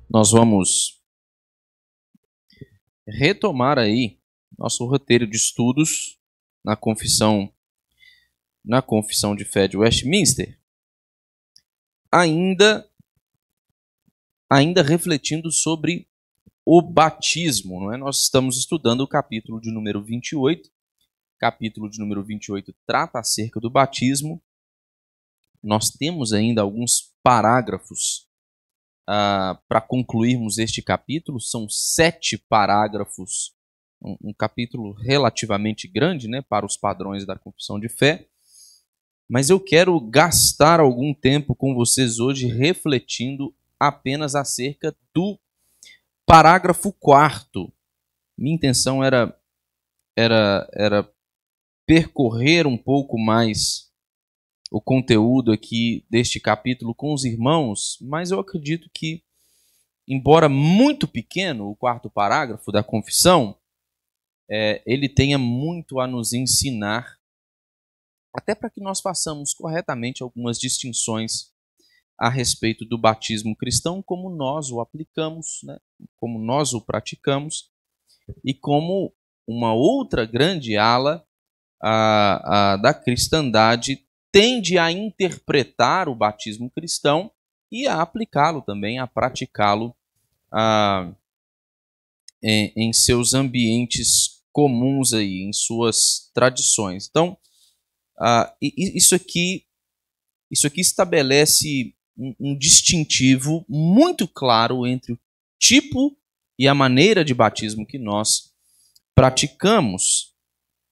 Nós vamos retomar aí nosso roteiro de estudos na confissão de fé de Westminster, ainda refletindo sobre o batismo, não é? Nós estamos estudando o capítulo de número 28. Capítulo de número 28 trata acerca do batismo. Nós temos ainda alguns parágrafos para concluirmos este capítulo. São 7 parágrafos, um capítulo relativamente grande, né, para os padrões da confissão de fé. Mas eu quero gastar algum tempo com vocês hoje refletindo apenas acerca do parágrafo 4º. Minha intenção era percorrer um pouco mais o conteúdo aqui deste capítulo com os irmãos, mas eu acredito que, embora muito pequeno, o 4º parágrafo da confissão, ele tenha muito a nos ensinar, até para que nós façamos corretamente algumas distinções a respeito do batismo cristão, como nós o aplicamos, né? Como nós o praticamos, e como uma outra grande ala da cristandade tende a interpretar o batismo cristão e a aplicá-lo também, a praticá-lo em seus ambientes comuns aí, em suas tradições. Então, isso aqui estabelece um distintivo muito claro entre o tipo e a maneira de batismo que nós praticamos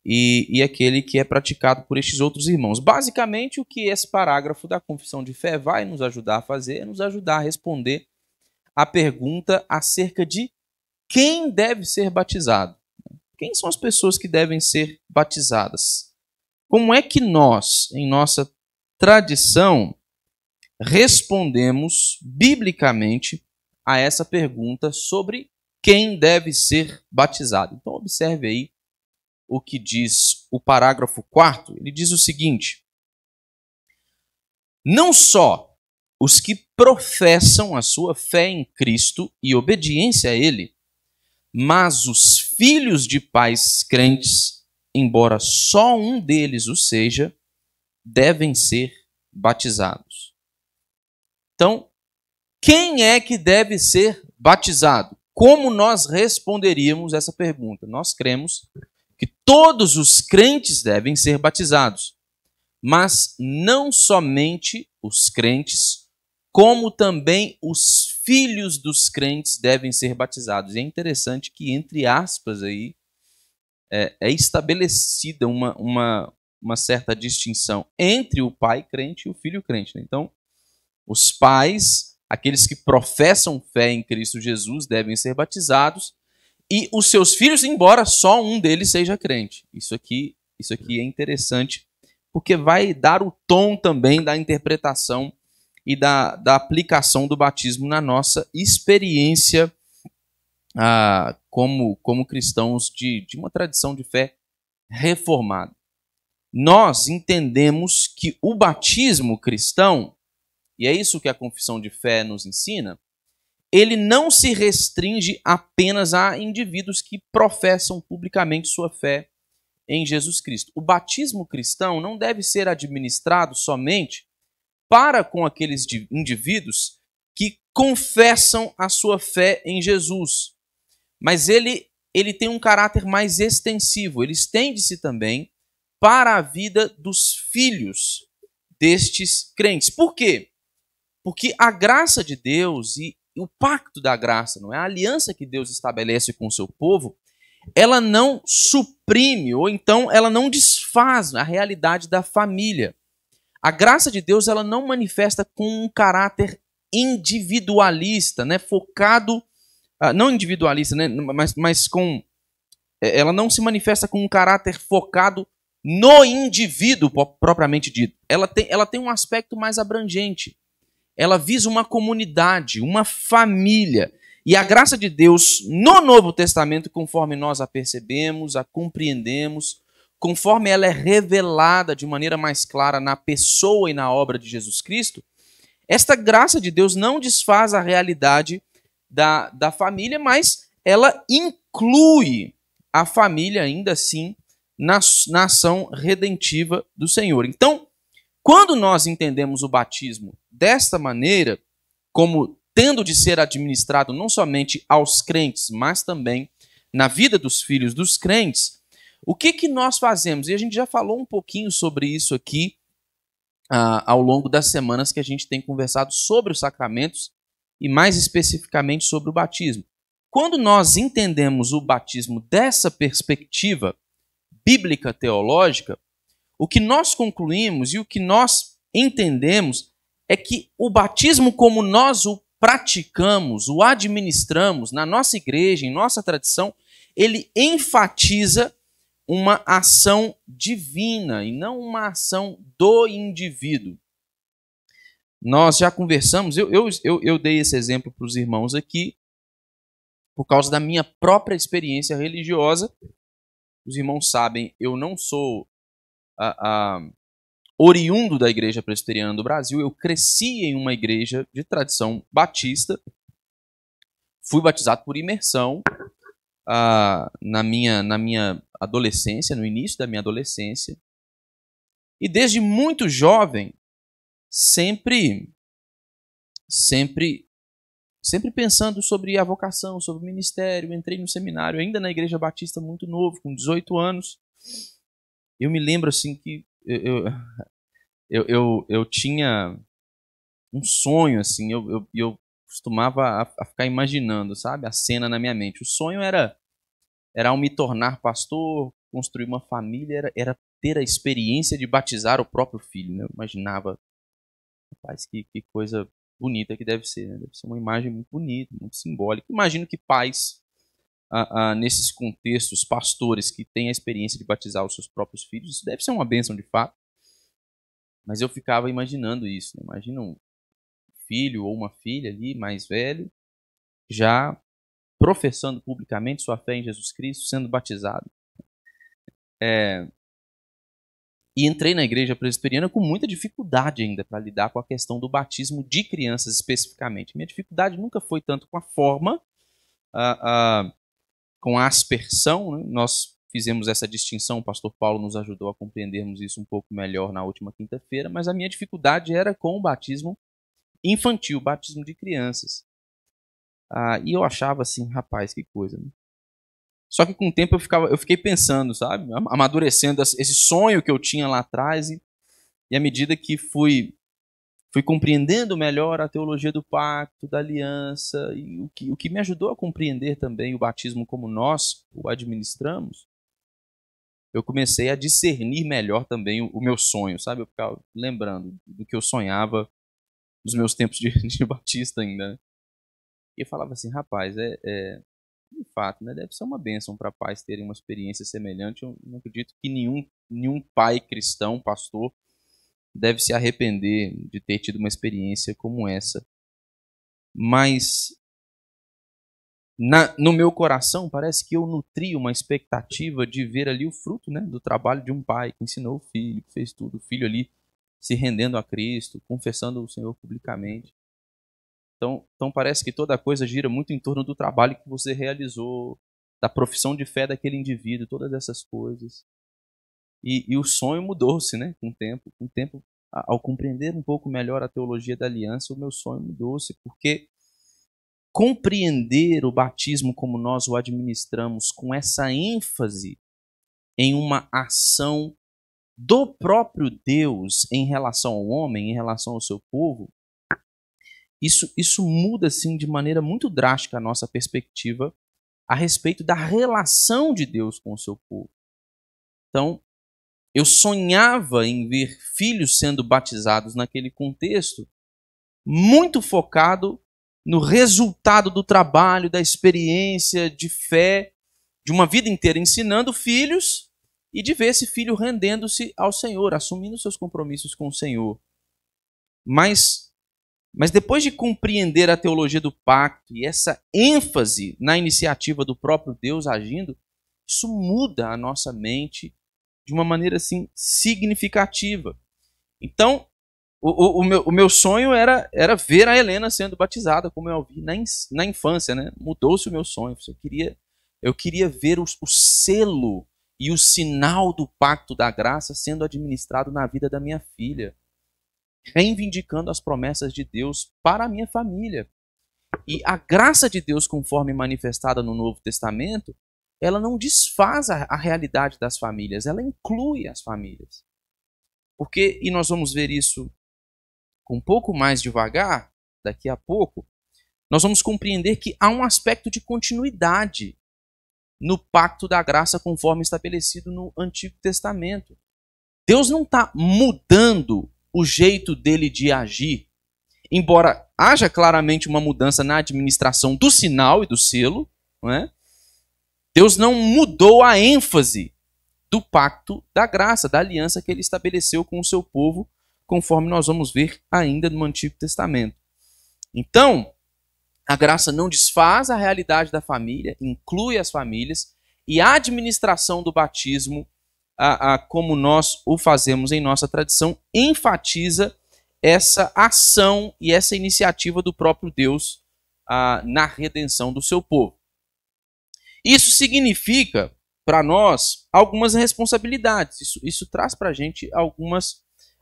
e aquele que é praticado por estes outros irmãos. Basicamente, o que esse parágrafo da confissão de fé vai nos ajudar a fazer é nos ajudar a responder a pergunta acerca de quem deve ser batizado. Quem são as pessoas que devem ser batizadas? Como é que nós, em nossa tradição, respondemos biblicamente a essa pergunta sobre quem deve ser batizado? Então, observe aí o que diz o parágrafo 4º. Ele diz o seguinte: não só os que professam a sua fé em Cristo e obediência a Ele, mas os filhos de pais crentes, embora só um deles o seja, devem ser batizados. Então, quem é que deve ser batizado? Como nós responderíamos essa pergunta? Nós cremos que todos os crentes devem ser batizados, mas não somente os crentes, como também os filhos dos crentes devem ser batizados. E é interessante que, entre aspas, aí, é estabelecida uma certa distinção entre o pai crente e o filho crente. Então, os pais, aqueles que professam fé em Cristo Jesus, devem ser batizados, e os seus filhos, embora só um deles seja crente. Isso aqui é interessante, porque vai dar o tom também da interpretação e da aplicação do batismo na nossa experiência como cristãos de uma tradição de fé reformada. Nós entendemos que o batismo cristão, e é isso que a confissão de fé nos ensina, ele não se restringe apenas a indivíduos que professam publicamente sua fé em Jesus Cristo. O batismo cristão não deve ser administrado somente para com aqueles indivíduos que confessam a sua fé em Jesus, mas ele tem um caráter mais extensivo. Ele estende-se também para a vida dos filhos destes crentes. Por quê? Porque a graça de Deus e o pacto da graça, não é? A aliança que Deus estabelece com o seu povo, ela não suprime, ou então ela não desfaz a realidade da família. A graça de Deus, ela não manifesta com um caráter individualista, né? Focado, não individualista, né? mas com... Ela não se manifesta com um caráter focado no indivíduo propriamente dito. Ela tem um aspecto mais abrangente. Ela visa uma comunidade, uma família. E a graça de Deus no Novo Testamento, conforme nós a percebemos, a compreendemos, conforme ela é revelada de maneira mais clara na pessoa e na obra de Jesus Cristo, esta graça de Deus não desfaz a realidade da família, mas ela inclui a família ainda assim na ação redentiva do Senhor. Então, quando nós entendemos o batismo desta maneira, como tendo de ser administrado não somente aos crentes, mas também na vida dos filhos dos crentes, o que nós fazemos? E a gente já falou um pouquinho sobre isso aqui ao longo das semanas que a gente tem conversado sobre os sacramentos e mais especificamente sobre o batismo. Quando nós entendemos o batismo dessa perspectiva bíblica teológica, o que nós concluímos e o que nós entendemos é que o batismo como nós o praticamos, o administramos na nossa igreja, em nossa tradição, ele enfatiza uma ação divina e não uma ação do indivíduo. Nós já conversamos, eu dei esse exemplo para os irmãos aqui, por causa da minha própria experiência religiosa. Os irmãos sabem, eu não sou oriundo da Igreja Presbiteriana do Brasil, eu cresci em uma igreja de tradição batista, fui batizado por imersão na minha adolescência, no início da minha adolescência, e desde muito jovem, sempre pensando sobre a vocação, sobre o ministério. Entrei no seminário, ainda na Igreja Batista, muito novo, com 18 anos. Eu me lembro assim que eu tinha um sonho, assim, eu costumava a ficar imaginando, sabe, a cena na minha mente. O sonho era ao me tornar pastor, construir uma família, era ter a experiência de batizar o próprio filho, né? Eu imaginava, rapaz, que coisa bonita que deve ser, né? Deve ser uma imagem muito bonita, muito simbólica. Imagino que pais, nesses contextos, pastores que têm a experiência de batizar os seus próprios filhos, isso deve ser uma bênção de fato. Mas eu ficava imaginando isso, né? Imagina um filho ou uma filha ali, mais velho, já professando publicamente sua fé em Jesus Cristo, sendo batizado. E entrei na Igreja Presbiteriana com muita dificuldade ainda para lidar com a questão do batismo de crianças especificamente. Minha dificuldade nunca foi tanto com a forma, com a aspersão, né? Nós fizemos essa distinção, o pastor Paulo nos ajudou a compreendermos isso um pouco melhor na última quinta-feira, mas a minha dificuldade era com o batismo infantil, o batismo de crianças. E eu achava assim, rapaz, que coisa, né? Só que com o tempo eu fiquei pensando, sabe? Amadurecendo esse sonho que eu tinha lá atrás, e à medida que fui compreendendo melhor a teologia do pacto, da aliança, e o que me ajudou a compreender também o batismo como nós o administramos, eu comecei a discernir melhor também o meu sonho, sabe? Eu ficava lembrando do que eu sonhava nos meus tempos de batista ainda, né? E eu falava assim, rapaz, de fato, né, deve ser uma bênção para pais terem uma experiência semelhante. Eu não acredito que nenhum pai cristão, pastor, deve se arrepender de ter tido uma experiência como essa. Mas no meu coração parece que eu nutri uma expectativa de ver ali o fruto, né, do trabalho de um pai que ensinou o filho, que fez tudo, o filho ali se rendendo a Cristo, confessando o Senhor publicamente. Então parece que toda coisa gira muito em torno do trabalho que você realizou, da profissão de fé daquele indivíduo, todas essas coisas. E o sonho mudou-se, né, com o tempo. Com o tempo, ao compreender um pouco melhor a teologia da aliança, o meu sonho mudou-se, porque compreender o batismo como nós o administramos, com essa ênfase em uma ação do próprio Deus em relação ao homem, em relação ao seu povo, isso muda assim, de maneira muito drástica a nossa perspectiva a respeito da relação de Deus com o seu povo. Então, eu sonhava em ver filhos sendo batizados naquele contexto, muito focado no resultado do trabalho, da experiência de fé, de uma vida inteira ensinando filhos, e de ver esse filho rendendo-se ao Senhor, assumindo seus compromissos com o Senhor. Mas depois de compreender a teologia do pacto e essa ênfase na iniciativa do próprio Deus agindo, isso muda a nossa mente de uma maneira assim significativa. Então, O meu sonho era ver a Helena sendo batizada, como eu a vi na infância, né? Mudou-se o meu sonho. Eu queria ver o selo e o sinal do pacto da graça sendo administrado na vida da minha filha, reivindicando as promessas de Deus para a minha família. E a graça de Deus, conforme manifestada no Novo Testamento, ela não desfaz a realidade das famílias, ela inclui as famílias. Porque, e nós vamos ver isso um pouco mais devagar, daqui a pouco, nós vamos compreender que há um aspecto de continuidade no pacto da graça conforme estabelecido no Antigo Testamento. Deus não está mudando o jeito dele de agir, embora haja claramente uma mudança na administração do sinal e do selo, não é? Deus não mudou a ênfase do pacto da graça, da aliança que ele estabeleceu com o seu povo, conforme nós vamos ver ainda no Antigo Testamento. Então, a graça não desfaz a realidade da família, inclui as famílias, e a administração do batismo, como nós o fazemos em nossa tradição, enfatiza essa ação e essa iniciativa do próprio Deus na redenção do seu povo. Isso significa, para nós, algumas responsabilidades. Isso traz para a gente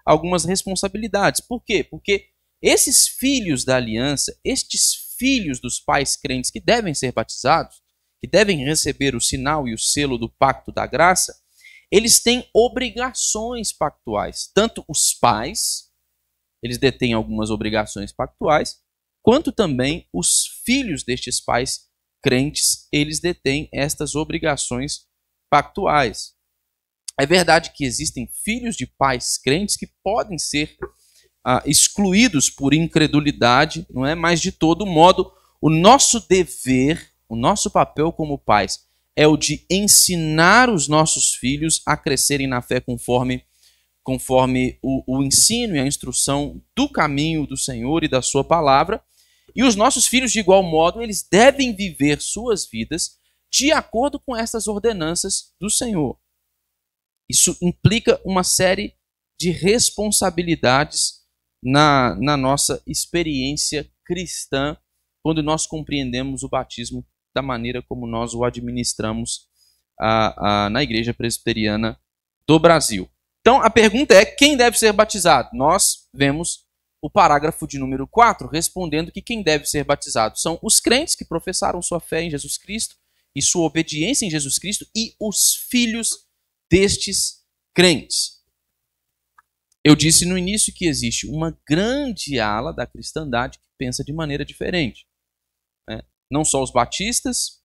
algumas responsabilidades. Por quê? Porque esses filhos da aliança, estes filhos dos pais crentes que devem ser batizados, que devem receber o sinal e o selo do pacto da graça, eles têm obrigações pactuais. Tanto os pais, eles detêm algumas obrigações pactuais, quanto também os filhos destes pais crentes, eles detêm estas obrigações pactuais. É verdade que existem filhos de pais crentes que podem ser excluídos por incredulidade, não é? Mas de todo modo, o nosso dever, o nosso papel como pais é o de ensinar os nossos filhos a crescerem na fé conforme o ensino e a instrução do caminho do Senhor e da sua palavra. E os nossos filhos, de igual modo, eles devem viver suas vidas de acordo com essas ordenanças do Senhor. Isso implica uma série de responsabilidades na nossa experiência cristã, quando nós compreendemos o batismo da maneira como nós o administramos na Igreja Presbiteriana do Brasil. Então, a pergunta é: quem deve ser batizado? Nós vemos o parágrafo de número 4 respondendo que quem deve ser batizado são os crentes que professaram sua fé em Jesus Cristo e sua obediência em Jesus Cristo e os filhos destes crentes. Eu disse no início que existe uma grande ala da cristandade que pensa de maneira diferente, né? Não só os batistas,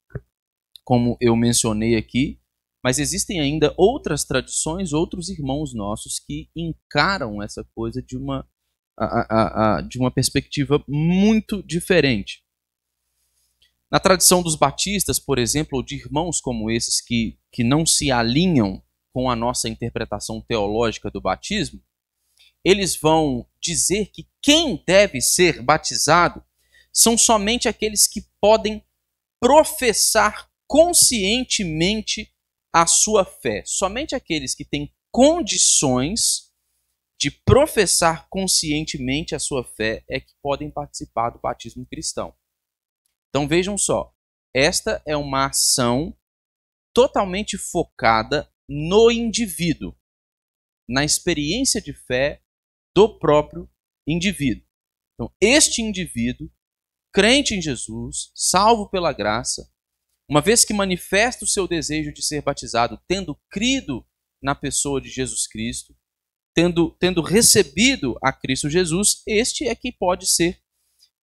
como eu mencionei aqui, mas existem ainda outras tradições, outros irmãos nossos que encaram essa coisa de uma perspectiva muito diferente. Na tradição dos batistas, por exemplo, ou de irmãos como esses que não se alinham com a nossa interpretação teológica do batismo, eles vão dizer que quem deve ser batizado são somente aqueles que podem professar conscientemente a sua fé. Somente aqueles que têm condições de professar conscientemente a sua fé é que podem participar do batismo cristão. Então vejam só, esta é uma ação totalmente focada no indivíduo, na experiência de fé do próprio indivíduo. Então, este indivíduo, crente em Jesus, salvo pela graça, uma vez que manifesta o seu desejo de ser batizado, tendo crido na pessoa de Jesus Cristo, tendo recebido a Cristo Jesus, este é que pode ser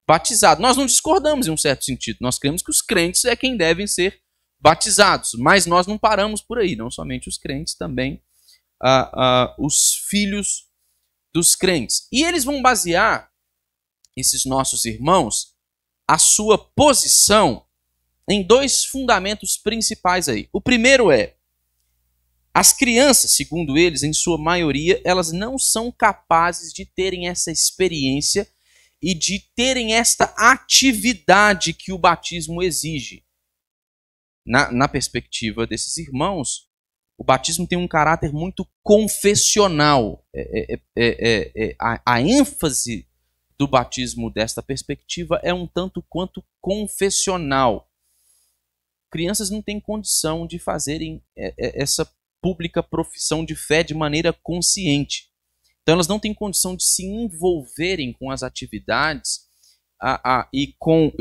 batizado. Nós não discordamos em um certo sentido, nós cremos que os crentes é quem devem ser batizados, mas nós não paramos por aí, não somente os crentes, também os filhos dos crentes. E eles vão basear, esses nossos irmãos, a sua posição em dois fundamentos principais aí. O primeiro é: as crianças, segundo eles, em sua maioria, elas não são capazes de terem essa experiência e de terem esta atividade que o batismo exige. Na perspectiva desses irmãos, O batismo tem um caráter muito confessional. A ênfase do batismo desta perspectiva é um tanto quanto confessional. Crianças não têm condição de fazerem essa pública profissão de fé de maneira consciente. Então elas não têm condição de se envolverem com as atividades e com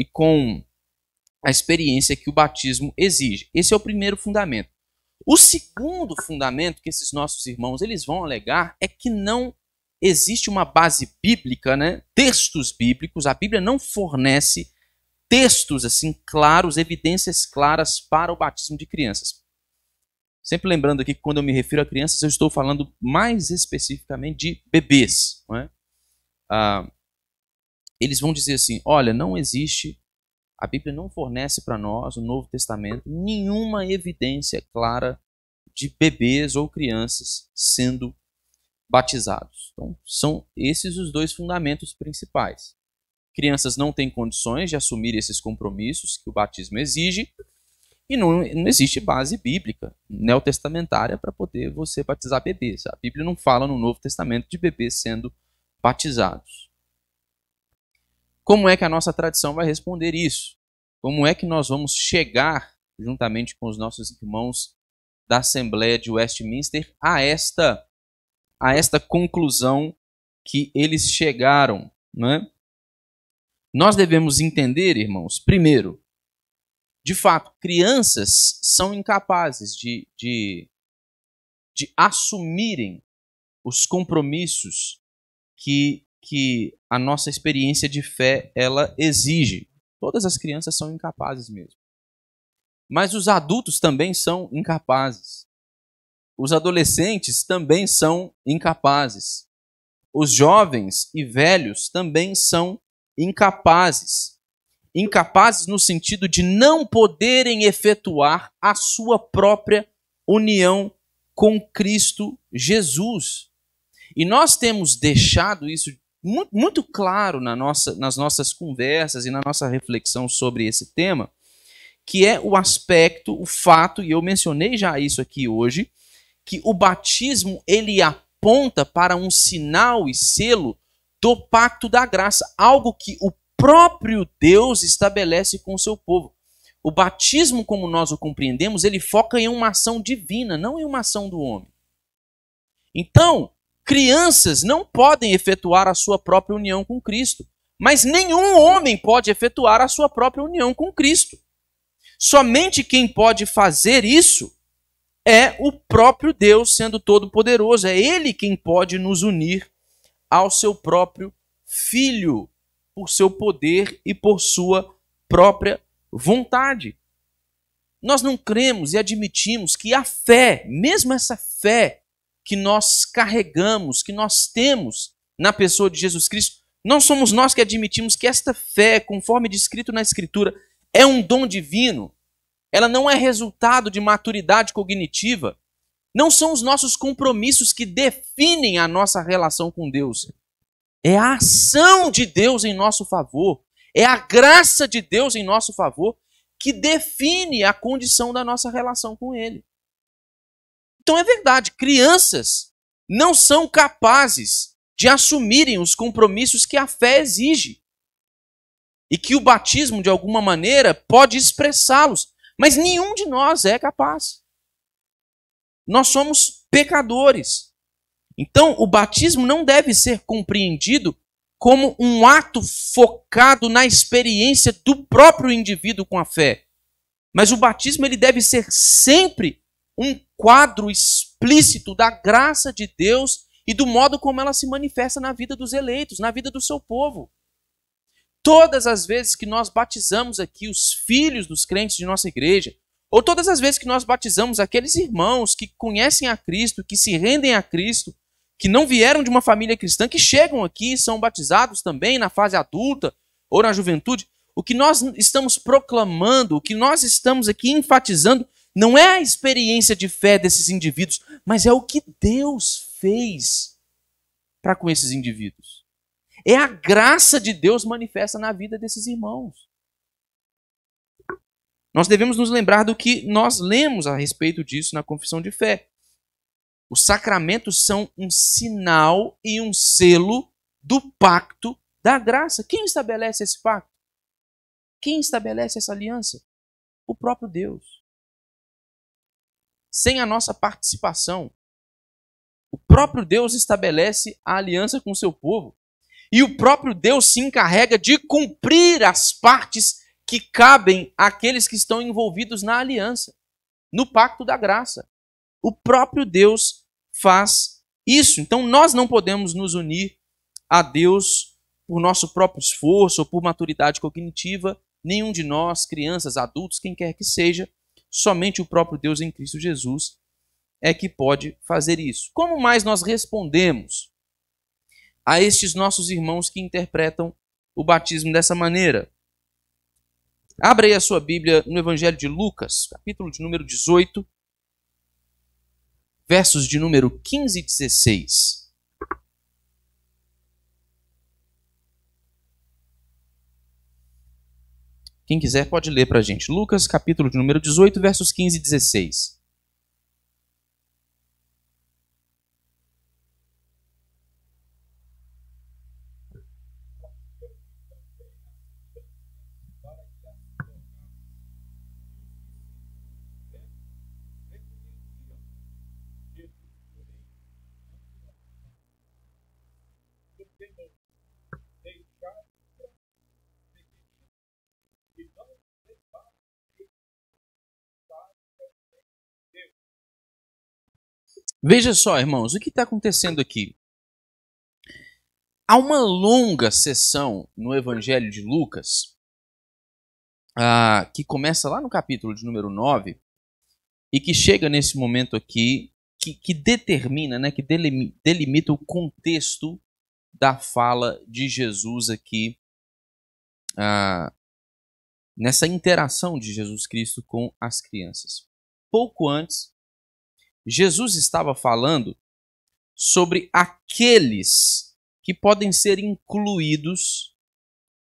a experiência que o batismo exige. Esse é o primeiro fundamento. O segundo fundamento que esses nossos irmãos eles vão alegar é que não existe uma base bíblica, né? Textos bíblicos. A Bíblia não fornece textos assim claros, evidências claras para o batismo de crianças. Sempre lembrando aqui que quando eu me refiro a crianças, eu estou falando mais especificamente de bebês. Não é? Eles vão dizer assim, olha, não existe, a Bíblia não fornece para nós, o Novo Testamento, nenhuma evidência clara de bebês ou crianças sendo batizados. Então, são esses os dois fundamentos principais. Crianças não têm condições de assumir esses compromissos que o batismo exige, e não existe base bíblica neotestamentária para poder você batizar bebês. A Bíblia não fala no Novo Testamento de bebês sendo batizados. Como é que a nossa tradição vai responder isso? Como é que nós vamos chegar, juntamente com os nossos irmãos da Assembleia de Westminster, a esta conclusão que eles chegaram, não é? Nós devemos entender, irmãos, primeiro, de fato, crianças são incapazes de assumirem os compromissos que a nossa experiência de fé ela exige. Todas as crianças são incapazes mesmo. Mas os adultos também são incapazes. Os adolescentes também são incapazes. Os jovens e velhos também são incapazes. Incapazes no sentido de não poderem efetuar a sua própria união com Cristo Jesus. E nós temos deixado isso muito claro nas nossas conversas e na nossa reflexão sobre esse tema, que é o aspecto, o fato, e eu mencionei já isso aqui hoje, que o batismo ele aponta para um sinal e selo do pacto da graça, algo que o próprio Deus estabelece com o seu povo. O batismo, como nós o compreendemos, ele foca em uma ação divina, não em uma ação do homem. Então, crianças não podem efetuar a sua própria união com Cristo, mas nenhum homem pode efetuar a sua própria união com Cristo. Somente quem pode fazer isso é o próprio Deus, sendo todo-poderoso. É Ele quem pode nos unir ao seu próprio Filho, por seu poder e por sua própria vontade. Nós não cremos e admitimos que a fé, mesmo essa fé que nós carregamos, que nós temos na pessoa de Jesus Cristo, não somos nós que admitimos que esta fé, conforme descrito na Escritura, é um dom divino. Ela não é resultado de maturidade cognitiva. Não são os nossos compromissos que definem a nossa relação com Deus. É a ação de Deus em nosso favor. É a graça de Deus em nosso favor que define a condição da nossa relação com Ele. Então é verdade, crianças não são capazes de assumirem os compromissos que a fé exige. E que o batismo, de alguma maneira, pode expressá-los. Mas nenhum de nós é capaz. Nós somos pecadores. Então, o batismo não deve ser compreendido como um ato focado na experiência do próprio indivíduo com a fé. Mas o batismo ele deve ser sempre um quadro explícito da graça de Deus e do modo como ela se manifesta na vida dos eleitos, na vida do seu povo. Todas as vezes que nós batizamos aqui os filhos dos crentes de nossa igreja, ou todas as vezes que nós batizamos aqueles irmãos que conhecem a Cristo, que se rendem a Cristo, que não vieram de uma família cristã, que chegam aqui e são batizados também na fase adulta ou na juventude, o que nós estamos proclamando, o que nós estamos aqui enfatizando, não é a experiência de fé desses indivíduos, mas é o que Deus fez para com esses indivíduos. É a graça de Deus manifesta na vida desses irmãos. nós devemos nos lembrar do que nós lemos a respeito disso na confissão de fé. Os sacramentos são um sinal e um selo do pacto da graça. Quem estabelece esse pacto? Quem estabelece essa aliança? O próprio Deus. Sem a nossa participação, o próprio Deus estabelece a aliança com o seu povo. E o próprio Deus se encarrega de cumprir as partes que cabem àqueles que estão envolvidos na aliança, no pacto da graça. O próprio Deus faz isso. Então nós não podemos nos unir a Deus por nosso próprio esforço ou por maturidade cognitiva. Nenhum de nós, crianças, adultos, quem quer que seja, somente o próprio Deus em Cristo Jesus é que pode fazer isso. Como mais nós respondemos a estes nossos irmãos que interpretam o batismo dessa maneira? Abra aí a sua Bíblia no Evangelho de Lucas, capítulo de número 18, versos de número 15 e 16. Quem quiser pode ler para a gente. Lucas, capítulo de número 18, versos 15 e 16. Veja só, irmãos, o que está acontecendo aqui? Há uma longa sessão no Evangelho de Lucas, que começa lá no capítulo de número 9, e que chega nesse momento aqui, que determina, né, que delimita o contexto da fala de Jesus aqui, nessa interação de Jesus Cristo com as crianças. Pouco antes, Jesus estava falando sobre aqueles que podem ser incluídos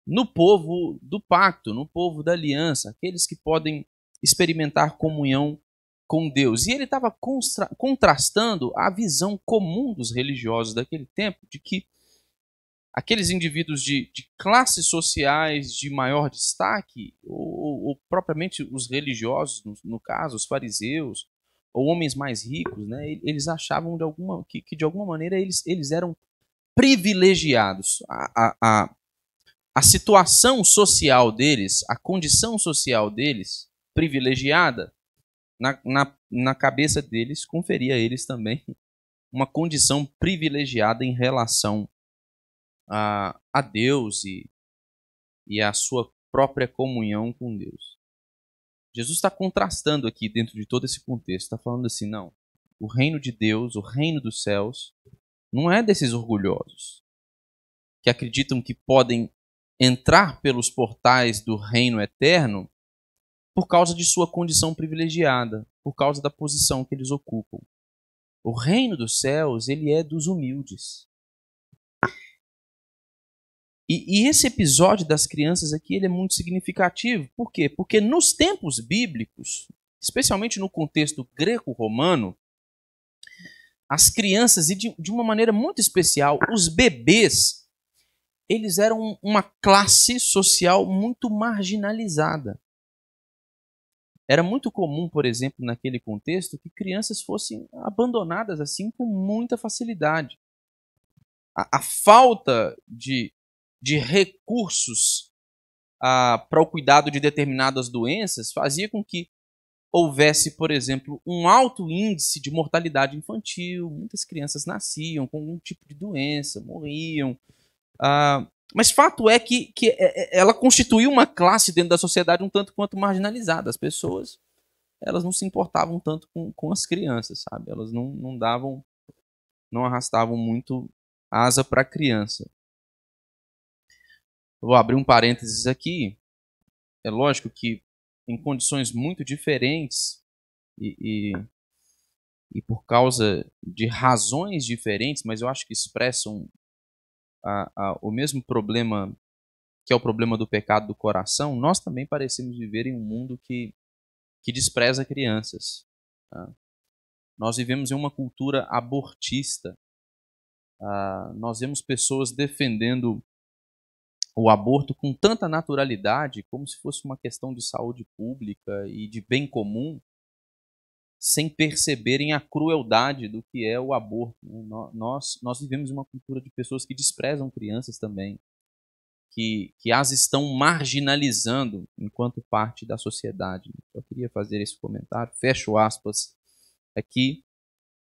no povo do pacto, no povo da aliança, aqueles que podem experimentar comunhão com Deus. E ele estava contrastando a visão comum dos religiosos daquele tempo, de que aqueles indivíduos de classes sociais de maior destaque, ou propriamente os religiosos, no caso, os fariseus, ou homens mais ricos, né, eles achavam que de alguma maneira eles eram privilegiados. A situação social deles, a condição social deles, privilegiada, na cabeça deles, conferia a eles também uma condição privilegiada em relação a Deus e a sua própria comunhão com Deus. Jesus está contrastando aqui dentro de todo esse contexto, está falando assim, não, o reino de Deus, o reino dos céus, não é desses orgulhosos, que acreditam que podem entrar pelos portais do reino eterno por causa de sua condição privilegiada, por causa da posição que eles ocupam. O reino dos céus, ele é dos humildes. E esse episódio das crianças aqui ele é muito significativo. Por quê? Porque nos tempos bíblicos, especialmente no contexto greco-romano, as crianças, e de uma maneira muito especial, os bebês, eles eram uma classe social muito marginalizada. Era muito comum, por exemplo, naquele contexto, que crianças fossem abandonadas assim com muita facilidade. A falta de recursos para o cuidado de determinadas doenças fazia com que houvesse, por exemplo, um alto índice de mortalidade infantil. Muitas crianças nasciam com algum tipo de doença, morriam. Mas fato é que ela constituiu uma classe dentro da sociedade um tanto quanto marginalizada. As pessoas, elas não se importavam tanto com as crianças, sabe? Elas não arrastavam muito asa para a criança. Eu vou abrir um parênteses aqui. É lógico que em condições muito diferentes e por causa de razões diferentes, mas eu acho que expressam o mesmo problema, que é o problema do pecado do coração, nós também parecemos viver em um mundo que que despreza crianças. Tá? Nós vivemos em uma cultura abortista. Nós vemos pessoas defendendo o aborto com tanta naturalidade, como se fosse uma questão de saúde pública e de bem comum, sem perceberem a crueldade do que é o aborto. Nós vivemos uma cultura de pessoas que desprezam crianças também, que as estão marginalizando enquanto parte da sociedade. Eu queria fazer esse comentário, fecho aspas aqui,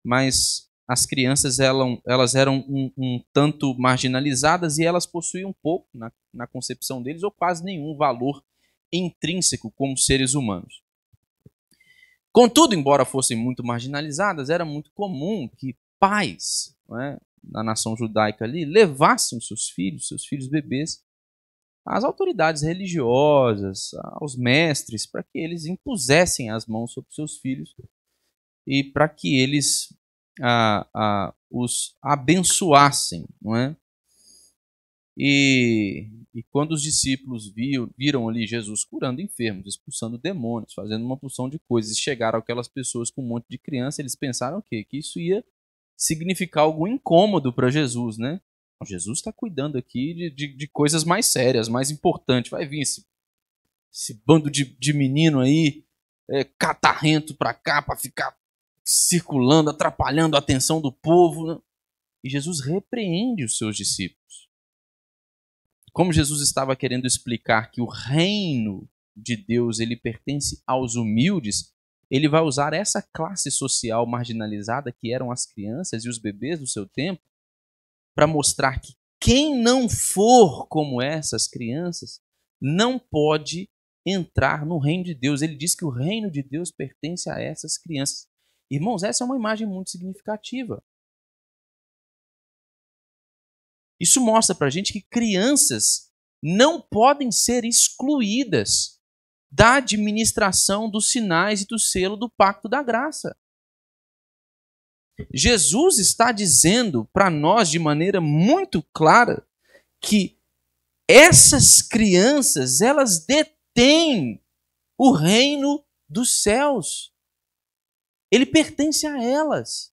mas as crianças elas eram um tanto marginalizadas e elas possuíam pouco, na concepção deles, ou quase nenhum valor intrínseco como seres humanos. Contudo, embora fossem muito marginalizadas, era muito comum que pais, na nação judaica ali, levassem seus filhos bebês, às autoridades religiosas, aos mestres, para que eles impusessem as mãos sobre seus filhos e para que eles os abençoassem, não é? E quando os discípulos viram ali Jesus curando enfermos, expulsando demônios, fazendo uma porção de coisas, e chegaram aquelas pessoas com um monte de criança, eles pensaram o quê? Que isso ia significar algum incômodo para Jesus, né? Jesus está cuidando aqui de coisas mais sérias, mais importantes. Vai vir esse bando de menino aí, catarrento para cá, para ficar circulando, atrapalhando a atenção do povo, né? E Jesus repreende os seus discípulos. Como Jesus estava querendo explicar que o reino de Deus ele pertence aos humildes, ele vai usar essa classe social marginalizada que eram as crianças e os bebês do seu tempo para mostrar que quem não for como essas crianças não pode entrar no reino de Deus. Ele diz que o reino de Deus pertence a essas crianças. Irmãos, essa é uma imagem muito significativa. Isso mostra para a gente que crianças não podem ser excluídas da administração dos sinais e do selo do pacto da graça. Jesus está dizendo para nós de maneira muito clara que essas crianças, elas detêm o reino dos céus. Ele pertence a elas.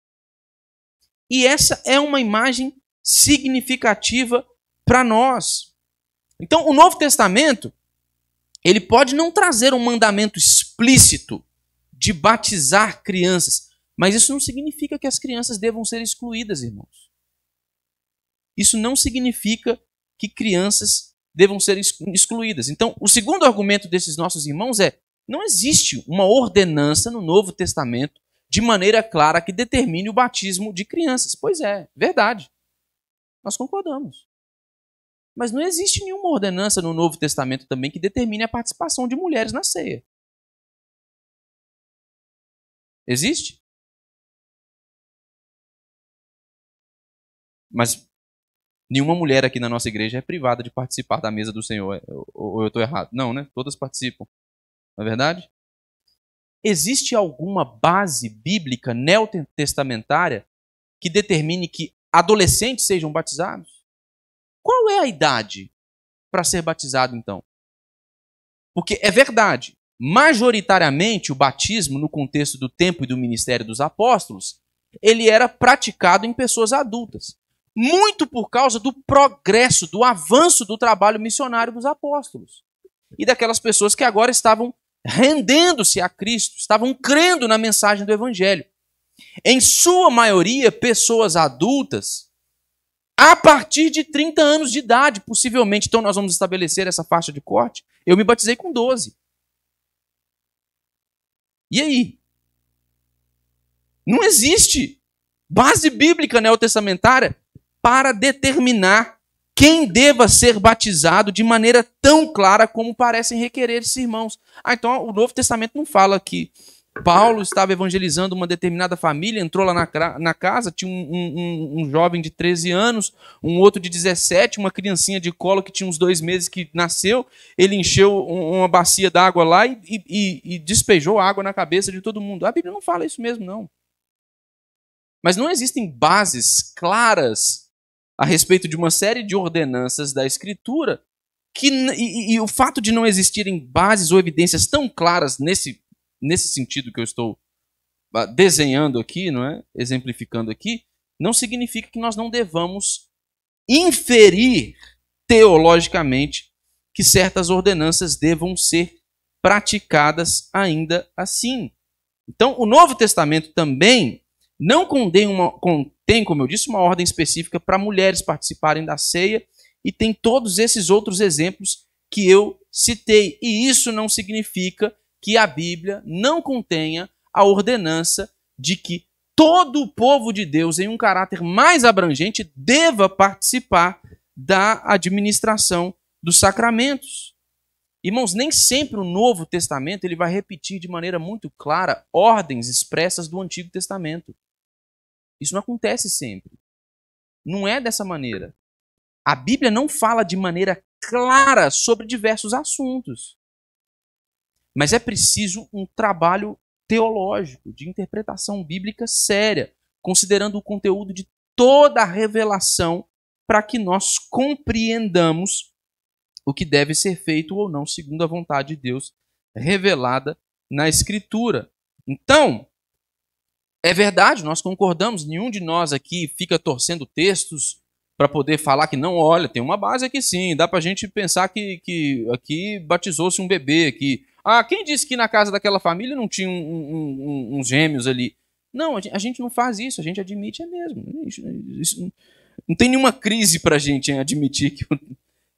E essa é uma imagem significativa para nós. Então, o Novo Testamento, ele pode não trazer um mandamento explícito de batizar crianças, mas isso não significa que as crianças devam ser excluídas, irmãos. Isso não significa que crianças devam ser excluídas. Então, o segundo argumento desses nossos irmãos é: não existe uma ordenança no Novo Testamento de maneira clara que determine o batismo de crianças. Pois é, verdade. Nós concordamos. Mas não existe nenhuma ordenança no Novo Testamento também que determine a participação de mulheres na ceia. Existe? Mas nenhuma mulher aqui na nossa igreja é privada de participar da mesa do Senhor. Ou eu estou errado? Não, né? Todas participam. Não é verdade? Existe alguma base bíblica neotestamentária que determine que adolescentes sejam batizados? Qual é a idade para ser batizado, então? Porque é verdade, majoritariamente o batismo, no contexto do tempo e do ministério dos apóstolos, ele era praticado em pessoas adultas. Muito por causa do progresso, do avanço do trabalho missionário dos apóstolos. E daquelas pessoas que agora estavam rendendo-se a Cristo, estavam crendo na mensagem do Evangelho. Em sua maioria, pessoas adultas, a partir de 30 anos de idade, possivelmente. Então nós vamos estabelecer essa faixa de corte. Eu me batizei com 12. E aí? Não existe base bíblica neotestamentária para determinar quem deva ser batizado de maneira tão clara como parecem requerer esses irmãos. Então o Novo Testamento não fala que Paulo estava evangelizando uma determinada família, entrou lá na casa, tinha um jovem de 13 anos, um outro de 17, uma criancinha de colo que tinha uns 2 meses que nasceu, ele encheu uma bacia d'água lá e despejou água na cabeça de todo mundo. A Bíblia não fala isso mesmo, não. Mas não existem bases claras a respeito de uma série de ordenanças da Escritura e o fato de não existirem bases ou evidências tão claras nesse sentido que eu estou desenhando aqui, não é? Exemplificando aqui, não significa que nós não devamos inferir teologicamente que certas ordenanças devam ser praticadas ainda assim. Então, o Novo Testamento também não contém, como eu disse, uma ordem específica para mulheres participarem da ceia, e tem todos esses outros exemplos que eu citei. E isso não significa que a Bíblia não contenha a ordenança de que todo o povo de Deus, em um caráter mais abrangente, deva participar da administração dos sacramentos. Irmãos, nem sempre o Novo Testamento ele vai repetir de maneira muito clara ordens expressas do Antigo Testamento. Isso não acontece sempre. Não é dessa maneira. A Bíblia não fala de maneira clara sobre diversos assuntos. Mas é preciso um trabalho teológico, de interpretação bíblica séria, considerando o conteúdo de toda a revelação para que nós compreendamos o que deve ser feito ou não, segundo a vontade de Deus revelada na Escritura. Então, é verdade, nós concordamos, nenhum de nós aqui fica torcendo textos para poder falar que não, olha, tem uma base aqui sim, dá para a gente pensar que aqui batizou-se um bebê aqui. Ah, quem disse que na casa daquela família não tinha uns gêmeos ali? Não, a gente não faz isso, a gente admite mesmo. Isso, não tem nenhuma crise para a gente em admitir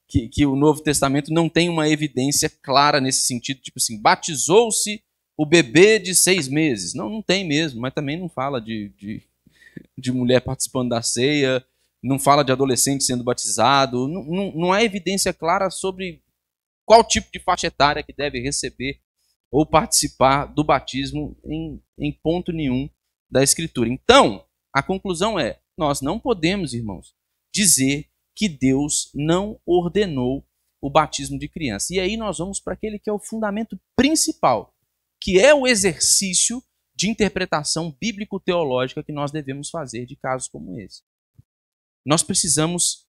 que o Novo Testamento não tem uma evidência clara nesse sentido, tipo assim, batizou-se o bebê de 6 meses. Não tem mesmo, mas também não fala de mulher participando da ceia, não fala de adolescente sendo batizado, não há evidência clara sobre qual tipo de faixa etária que deve receber ou participar do batismo em ponto nenhum da Escritura. Então, a conclusão é, nós não podemos, irmãos, dizer que Deus não ordenou o batismo de criança. E aí nós vamos para aquele que é o fundamento principal, que é o exercício de interpretação bíblico-teológica que nós devemos fazer de casos como esse. Nós precisamos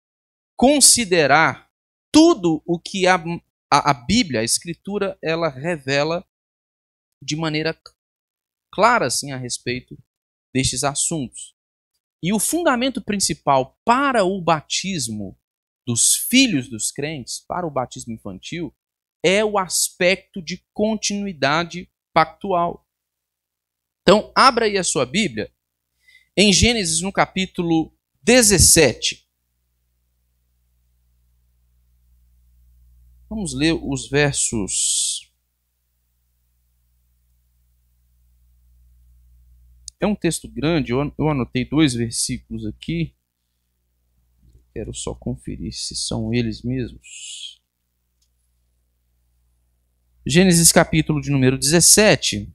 considerar tudo o que a Bíblia, a Escritura, ela revela de maneira clara assim, a respeito destes assuntos. E o fundamento principal para o batismo dos filhos dos crentes, para o batismo infantil, é o aspecto de continuidade pactual. Então, abra aí a sua Bíblia em Gênesis, no capítulo 17. Vamos ler os versos. É um texto grande, eu anotei 2 versículos aqui. Quero só conferir se são eles mesmos. Gênesis capítulo de número 17.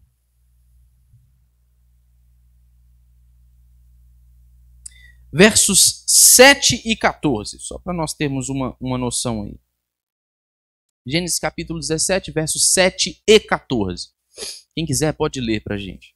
Versos 7 e 14, só para nós termos uma noção aí. Gênesis capítulo 17, versos 7 e 14. Quem quiser pode ler para a gente.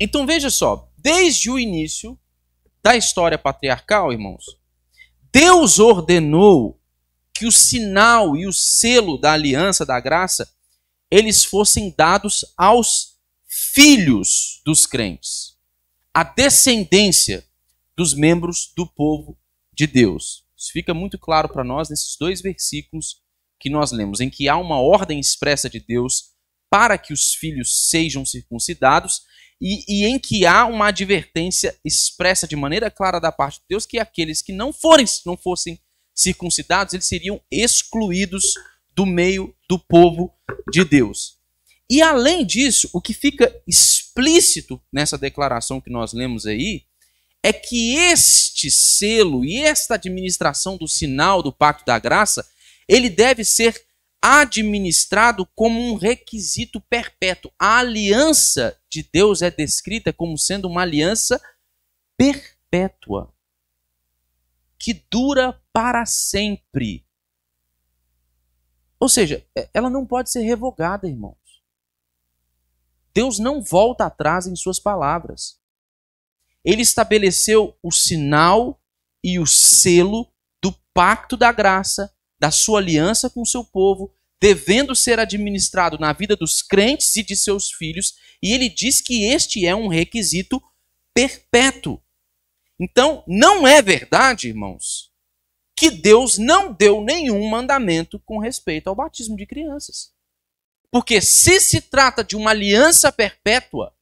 Então veja só, desde o início da história patriarcal, irmãos, Deus ordenou que o sinal e o selo da aliança, da graça, eles fossem dados aos filhos dos crentes, a descendência dos membros do povo de Deus. Isso fica muito claro para nós nesses 2 versículos que nós lemos, em que há uma ordem expressa de Deus para que os filhos sejam circuncidados, e em que há uma advertência expressa de maneira clara da parte de Deus que aqueles que não fossem circuncidados, eles seriam excluídos do meio do povo de Deus. E além disso, o que fica explícito nessa declaração que nós lemos aí, é que este selo e esta administração do sinal do pacto da graça, ele deve ser administrado como um requisito perpétuo. A aliança de Deus é descrita como sendo uma aliança perpétua. que dura para sempre. Ou seja, ela não pode ser revogada, irmãos. Deus não volta atrás em suas palavras. Ele estabeleceu o sinal e o selo do pacto da graça, da sua aliança com o seu povo, devendo ser administrado na vida dos crentes e de seus filhos, e ele diz que este é um requisito perpétuo. Então, não é verdade, irmãos, que Deus não deu nenhum mandamento com respeito ao batismo de crianças. Porque se trata de uma aliança perpétua,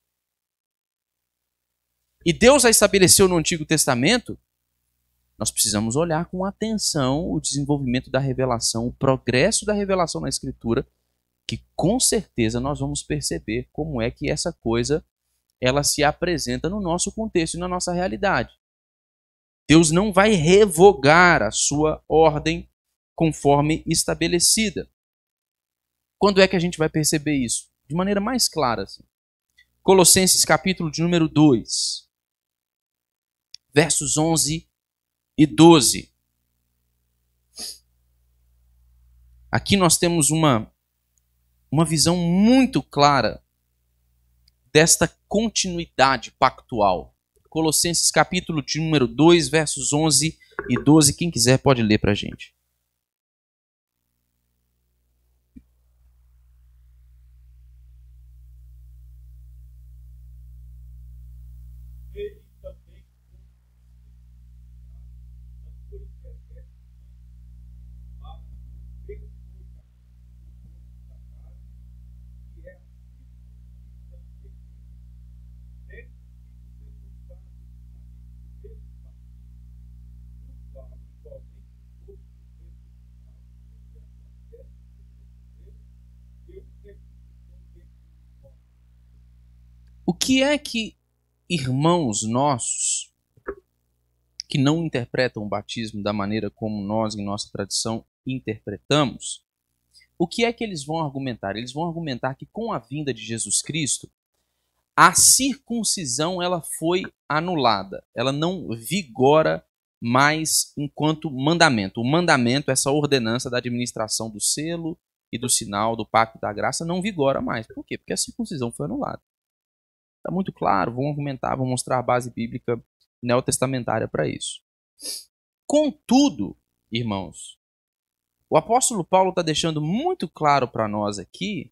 e Deus a estabeleceu no Antigo Testamento, nós precisamos olhar com atenção o desenvolvimento da revelação, o progresso da revelação na Escritura, que com certeza nós vamos perceber como é que essa coisa ela se apresenta no nosso contexto e na nossa realidade. Deus não vai revogar a sua ordem conforme estabelecida. Quando é que a gente vai perceber isso? De maneira mais clara. Assim. Colossenses capítulo de número 2, versos 11 e 12. Aqui nós temos uma visão muito clara desta continuidade pactual. Colossenses capítulo de número 2, versos 11 e 12. Quem quiser pode ler para a gente. O que é que irmãos nossos que não interpretam o batismo da maneira como nós, em nossa tradição, interpretamos, o que é que eles vão argumentar? Eles vão argumentar que com a vinda de Jesus Cristo, a circuncisão ela foi anulada. Ela não vigora mais enquanto mandamento. O mandamento, essa ordenança da administração do selo e do sinal do pacto da graça, não vigora mais. Por quê? Porque a circuncisão foi anulada. Está muito claro, vão argumentar, vão mostrar a base bíblica neotestamentária para isso. Contudo, irmãos, o apóstolo Paulo está deixando muito claro para nós aqui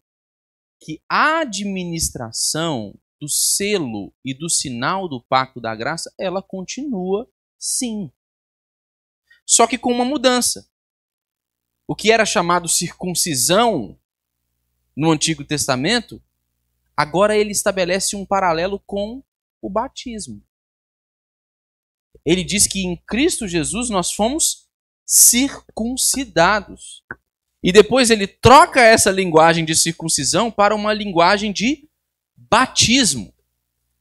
que a administração do selo e do sinal do pacto da graça, ela continua sim. Só que com uma mudança. O que era chamado circuncisão no Antigo Testamento, agora ele estabelece um paralelo com o batismo. Ele diz que em Cristo Jesus nós fomos circuncidados. E depois ele troca essa linguagem de circuncisão para uma linguagem de batismo.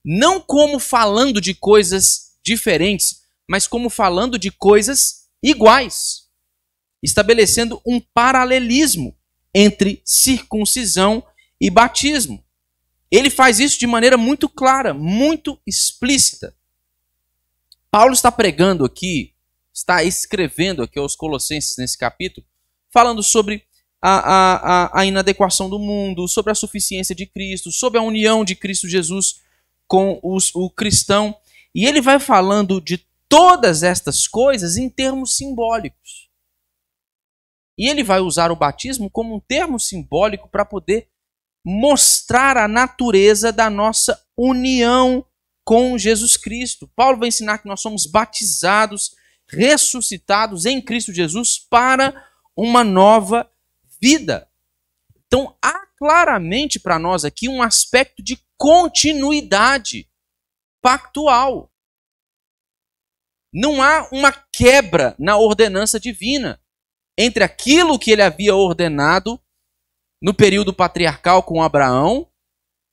Não como falando de coisas diferentes, mas como falando de coisas iguais. Estabelecendo um paralelismo entre circuncisão e batismo. Ele faz isso de maneira muito clara, muito explícita. Paulo está pregando aqui, está escrevendo aqui aos Colossenses nesse capítulo, falando sobre a inadequação do mundo, sobre a suficiência de Cristo, sobre a união de Cristo Jesus com o cristão. E ele vai falando de todas estas coisas em termos simbólicos. E ele vai usar o batismo como um termo simbólico para poder mostrar a natureza da nossa união com Jesus Cristo. Paulo vai ensinar que nós somos batizados, ressuscitados em Cristo Jesus para uma nova vida. Então, há claramente para nós aqui um aspecto de continuidade pactual. Não há uma quebra na ordenança divina entre aquilo que ele havia ordenado no período patriarcal com Abraão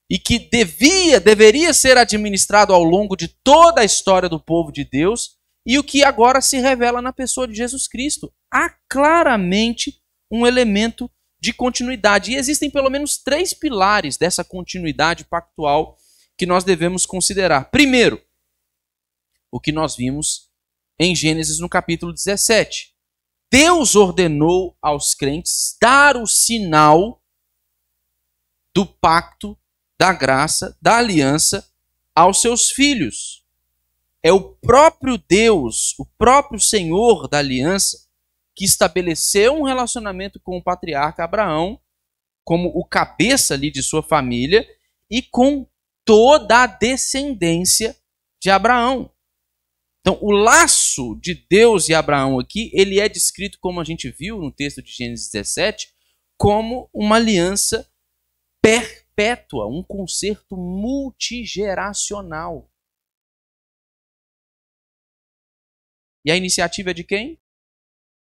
e que deveria ser administrado ao longo de toda a história do povo de Deus e o que agora se revela na pessoa de Jesus Cristo. Há claramente um elemento de continuidade. E existem pelo menos 3 pilares dessa continuidade pactual que nós devemos considerar. Primeiro, o que nós vimos em Gênesis no capítulo 17. Deus ordenou aos crentes dar o sinal do pacto, da graça, da aliança aos seus filhos. É o próprio Deus, o próprio Senhor da aliança, que estabeleceu um relacionamento com o patriarca Abraão, como o cabeça ali de sua família, e com toda a descendência de Abraão. Então, o laço de Deus e Abraão aqui, ele é descrito, como a gente viu no texto de Gênesis 17, como uma aliança perpétua, um concerto multigeracional. E a iniciativa é de quem?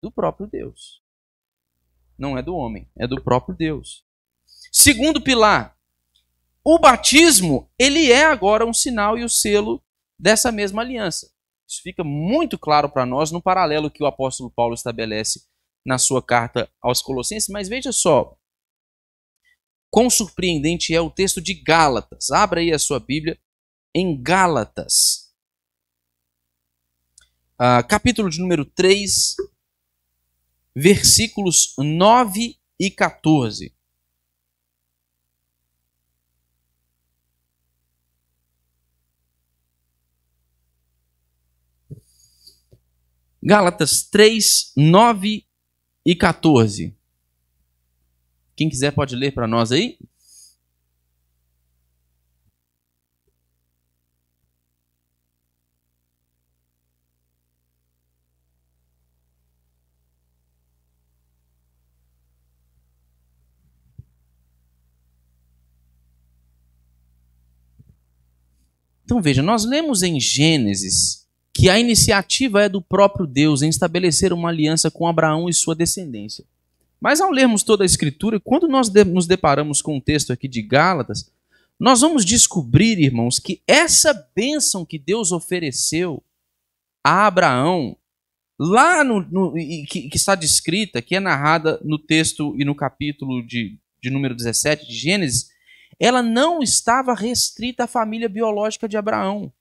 Do próprio Deus. Não é do homem, é do próprio Deus. Segundo pilar, o batismo, ele é agora um sinal e o selo dessa mesma aliança. Isso fica muito claro para nós no paralelo que o apóstolo Paulo estabelece na sua carta aos Colossenses. Mas veja só, quão surpreendente é o texto de Gálatas. Abra aí a sua Bíblia em Gálatas. Capítulo de número 3, versículos 9 e 14. Gálatas 3, 9 e 14. Quem quiser pode ler para nós aí. Então veja, nós lemos em Gênesis que a iniciativa é do próprio Deus em estabelecer uma aliança com Abraão e sua descendência. Mas ao lermos toda a Escritura, quando nós nos deparamos com o texto aqui de Gálatas, nós vamos descobrir, irmãos, que essa bênção que Deus ofereceu a Abraão, lá que está descrita, que é narrada no texto e no capítulo de número 17 de Gênesis, ela não estava restrita à família biológica de Abraão.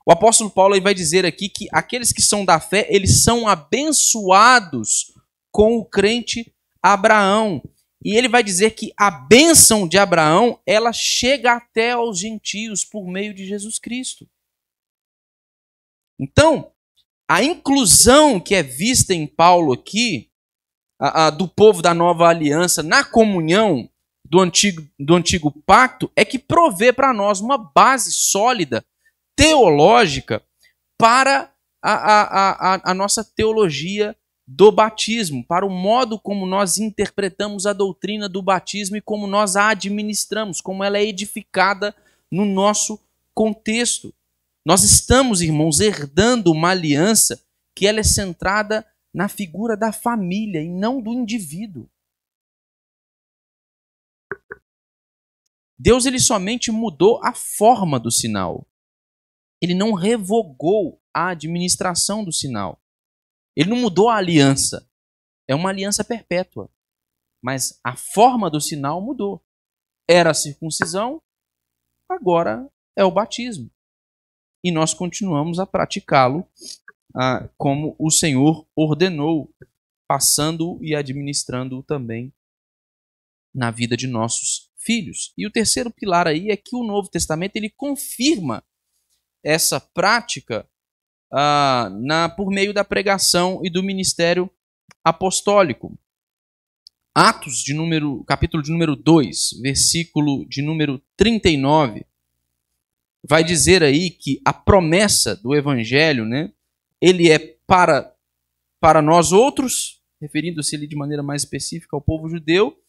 O apóstolo Paulo vai dizer aqui que aqueles que são da fé, eles são abençoados com o crente Abraão. E ele vai dizer que a bênção de Abraão, ela chega até aos gentios por meio de Jesus Cristo. Então, a inclusão que é vista em Paulo aqui, do povo da nova aliança, na comunhão do antigo pacto, é que provê para nós uma base sólida, teológica, para a nossa teologia do batismo, para o modo como nós interpretamos a doutrina do batismo e como nós a administramos, como ela é edificada no nosso contexto. Nós estamos, irmãos, herdando uma aliança que ela é centrada na figura da família e não do indivíduo. Deus ele somente mudou a forma do sinal. Ele não revogou a administração do sinal. Ele não mudou a aliança. É uma aliança perpétua. Mas a forma do sinal mudou. Era a circuncisão, agora é o batismo. E nós continuamos a praticá-lo como o Senhor ordenou, passando e administrando também na vida de nossos filhos. E o terceiro pilar aí é que o Novo Testamento ele confirma essa prática por meio da pregação e do ministério apostólico. Atos, capítulo de número 2, versículo de número 39, vai dizer aí que a promessa do evangelho, né, ele é para nós outros, referindo-se ali de maneira mais específica ao povo judeu,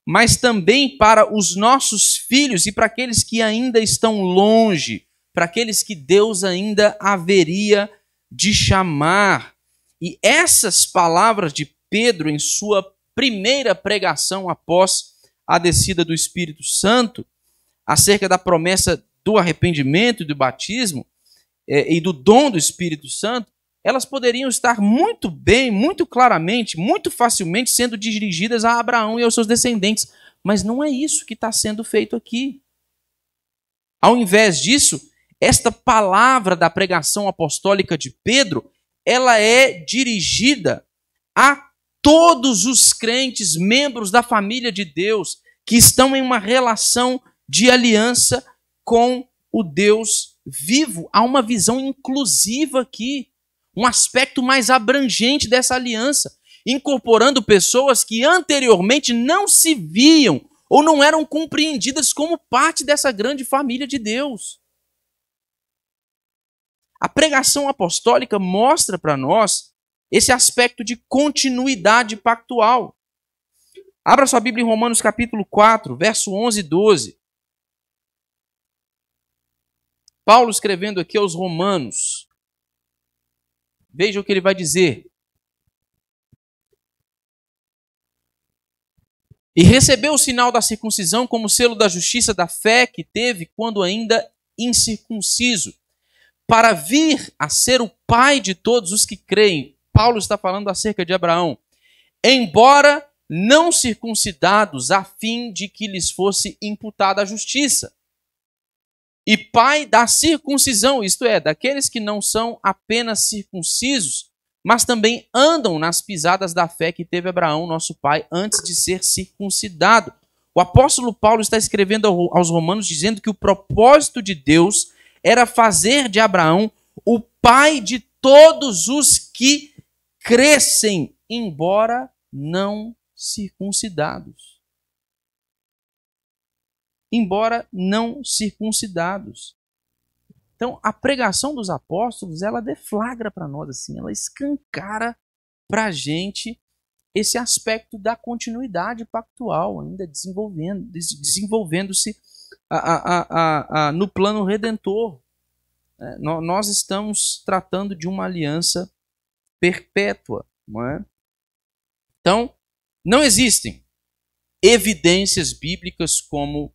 mas também para os nossos filhos e para aqueles que ainda estão longe, para aqueles que Deus ainda haveria de chamar. E essas palavras de Pedro em sua primeira pregação após a descida do Espírito Santo, acerca da promessa do arrependimento e do batismo e do dom do Espírito Santo, elas poderiam estar muito bem, muito claramente, muito facilmente sendo dirigidas a Abraão e aos seus descendentes. Mas não é isso que está sendo feito aqui. Ao invés disso, esta palavra da pregação apostólica de Pedro, ela é dirigida a todos os crentes, membros da família de Deus, que estão em uma relação de aliança com o Deus vivo. Há uma visão inclusiva aqui, um aspecto mais abrangente dessa aliança, incorporando pessoas que anteriormente não se viam ou não eram compreendidas como parte dessa grande família de Deus. A pregação apostólica mostra para nós esse aspecto de continuidade pactual. Abra sua Bíblia em Romanos capítulo 4, verso 11 e 12. Paulo escrevendo aqui aos Romanos. Veja o que ele vai dizer. E recebeu o sinal da circuncisão como selo da justiça da fé que teve quando ainda incircunciso, para vir a ser o pai de todos os que creem. Paulo está falando acerca de Abraão. Embora não circuncidados, a fim de que lhes fosse imputada a justiça. E pai da circuncisão, isto é, daqueles que não são apenas circuncisos, mas também andam nas pisadas da fé que teve Abraão, nosso pai, antes de ser circuncidado. O apóstolo Paulo está escrevendo aos Romanos dizendo que o propósito de Deus era fazer de Abraão o pai de todos os que crescem, embora não circuncidados. Embora não circuncidados. Então, a pregação dos apóstolos, ela deflagra para nós, assim, ela escancara para a gente esse aspecto da continuidade pactual, ainda desenvolvendo-se no plano redentor. Nós estamos tratando de uma aliança perpétua, não é? Então, não existem evidências bíblicas como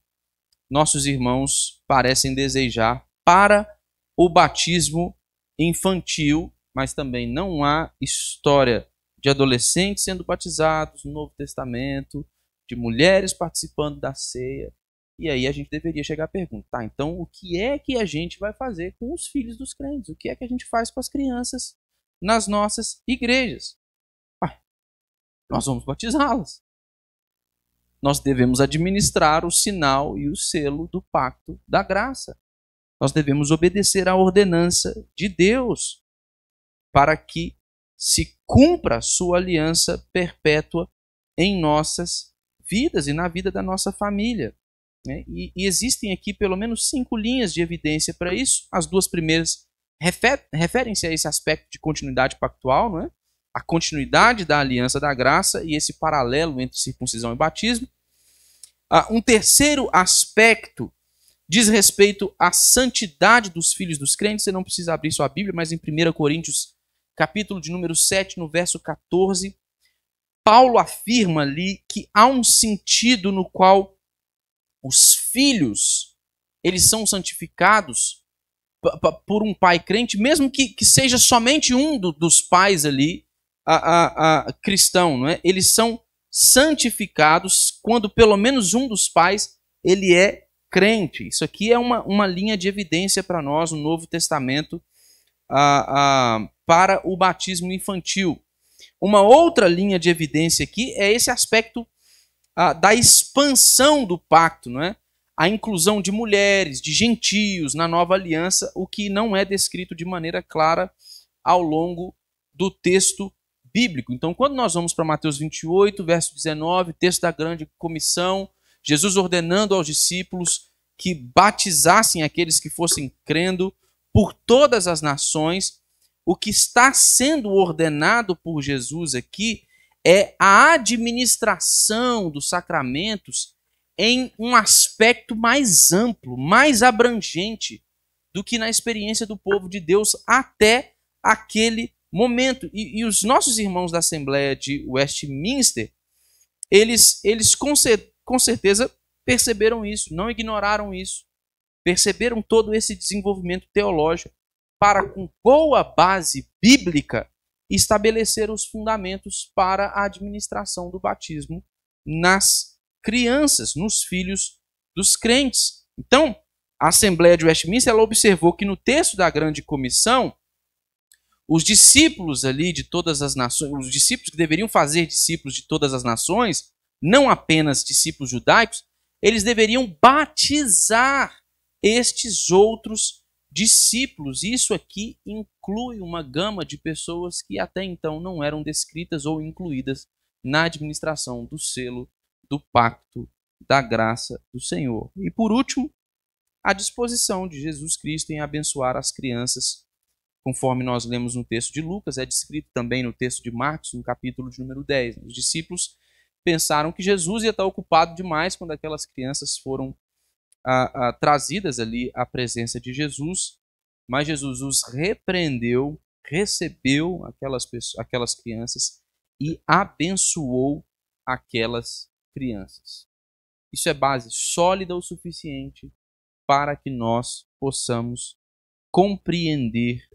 nossos irmãos parecem desejar para o batismo infantil, mas também não há história de adolescentes sendo batizados no Novo Testamento, de mulheres participando da ceia. E aí a gente deveria chegar à pergunta, tá, então o que é que a gente vai fazer com os filhos dos crentes? O que é que a gente faz com as crianças nas nossas igrejas? Nós vamos batizá-las. Nós devemos administrar o sinal e o selo do pacto da graça. Nós devemos obedecer à ordenança de Deus para que se cumpra a sua aliança perpétua em nossas vidas e na vida da nossa família. E existem aqui pelo menos 5 linhas de evidência para isso. As 2 primeiras referem-se a esse aspecto de continuidade pactual, não é? A continuidade da aliança da graça e esse paralelo entre circuncisão e batismo. Um terceiro aspecto diz respeito à santidade dos filhos dos crentes. Você não precisa abrir sua Bíblia, mas em 1 Coríntios, capítulo de número 7, no verso 14, Paulo afirma ali que há um sentido no qual os filhos, eles são santificados por um pai crente, mesmo que seja somente um dos pais ali, cristão, não é? Eles são santificados quando pelo menos um dos pais ele é crente. Isso aqui é uma linha de evidência para nós no Novo Testamento para o batismo infantil. Uma outra linha de evidência aqui é esse aspecto da expansão do pacto, não é? A inclusão de mulheres, de gentios na nova aliança, o que não é descrito de maneira clara ao longo do texto bíblico. Então, quando nós vamos para Mateus 28, verso 19, texto da grande comissão, Jesus ordenando aos discípulos que batizassem aqueles que fossem crendo por todas as nações, o que está sendo ordenado por Jesus aqui é a administração dos sacramentos em um aspecto mais amplo, mais abrangente do que na experiência do povo de Deus até aquele momento. E os nossos irmãos da Assembleia de Westminster, eles com certeza perceberam isso, não ignoraram isso, perceberam todo esse desenvolvimento teológico para, com boa base bíblica, estabelecer os fundamentos para a administração do batismo nas crianças, nos filhos dos crentes. Então, a Assembleia de Westminster ela observou que no texto da Grande Comissão, os discípulos ali de todas as nações, os discípulos que deveriam fazer discípulos de todas as nações, não apenas discípulos judaicos, eles deveriam batizar estes outros discípulos. Isso aqui inclui uma gama de pessoas que até então não eram descritas ou incluídas na administração do selo do pacto da graça do Senhor. E por último, a disposição de Jesus Cristo em abençoar as crianças, conforme nós lemos no texto de Lucas, é descrito também no texto de Marcos, no capítulo de número 10. Os discípulos pensaram que Jesus ia estar ocupado demais quando aquelas crianças foram trazidas ali à presença de Jesus, mas Jesus os repreendeu, recebeu aquelas crianças e abençoou aquelas crianças. Isso é base sólida o suficiente para que nós possamos compreender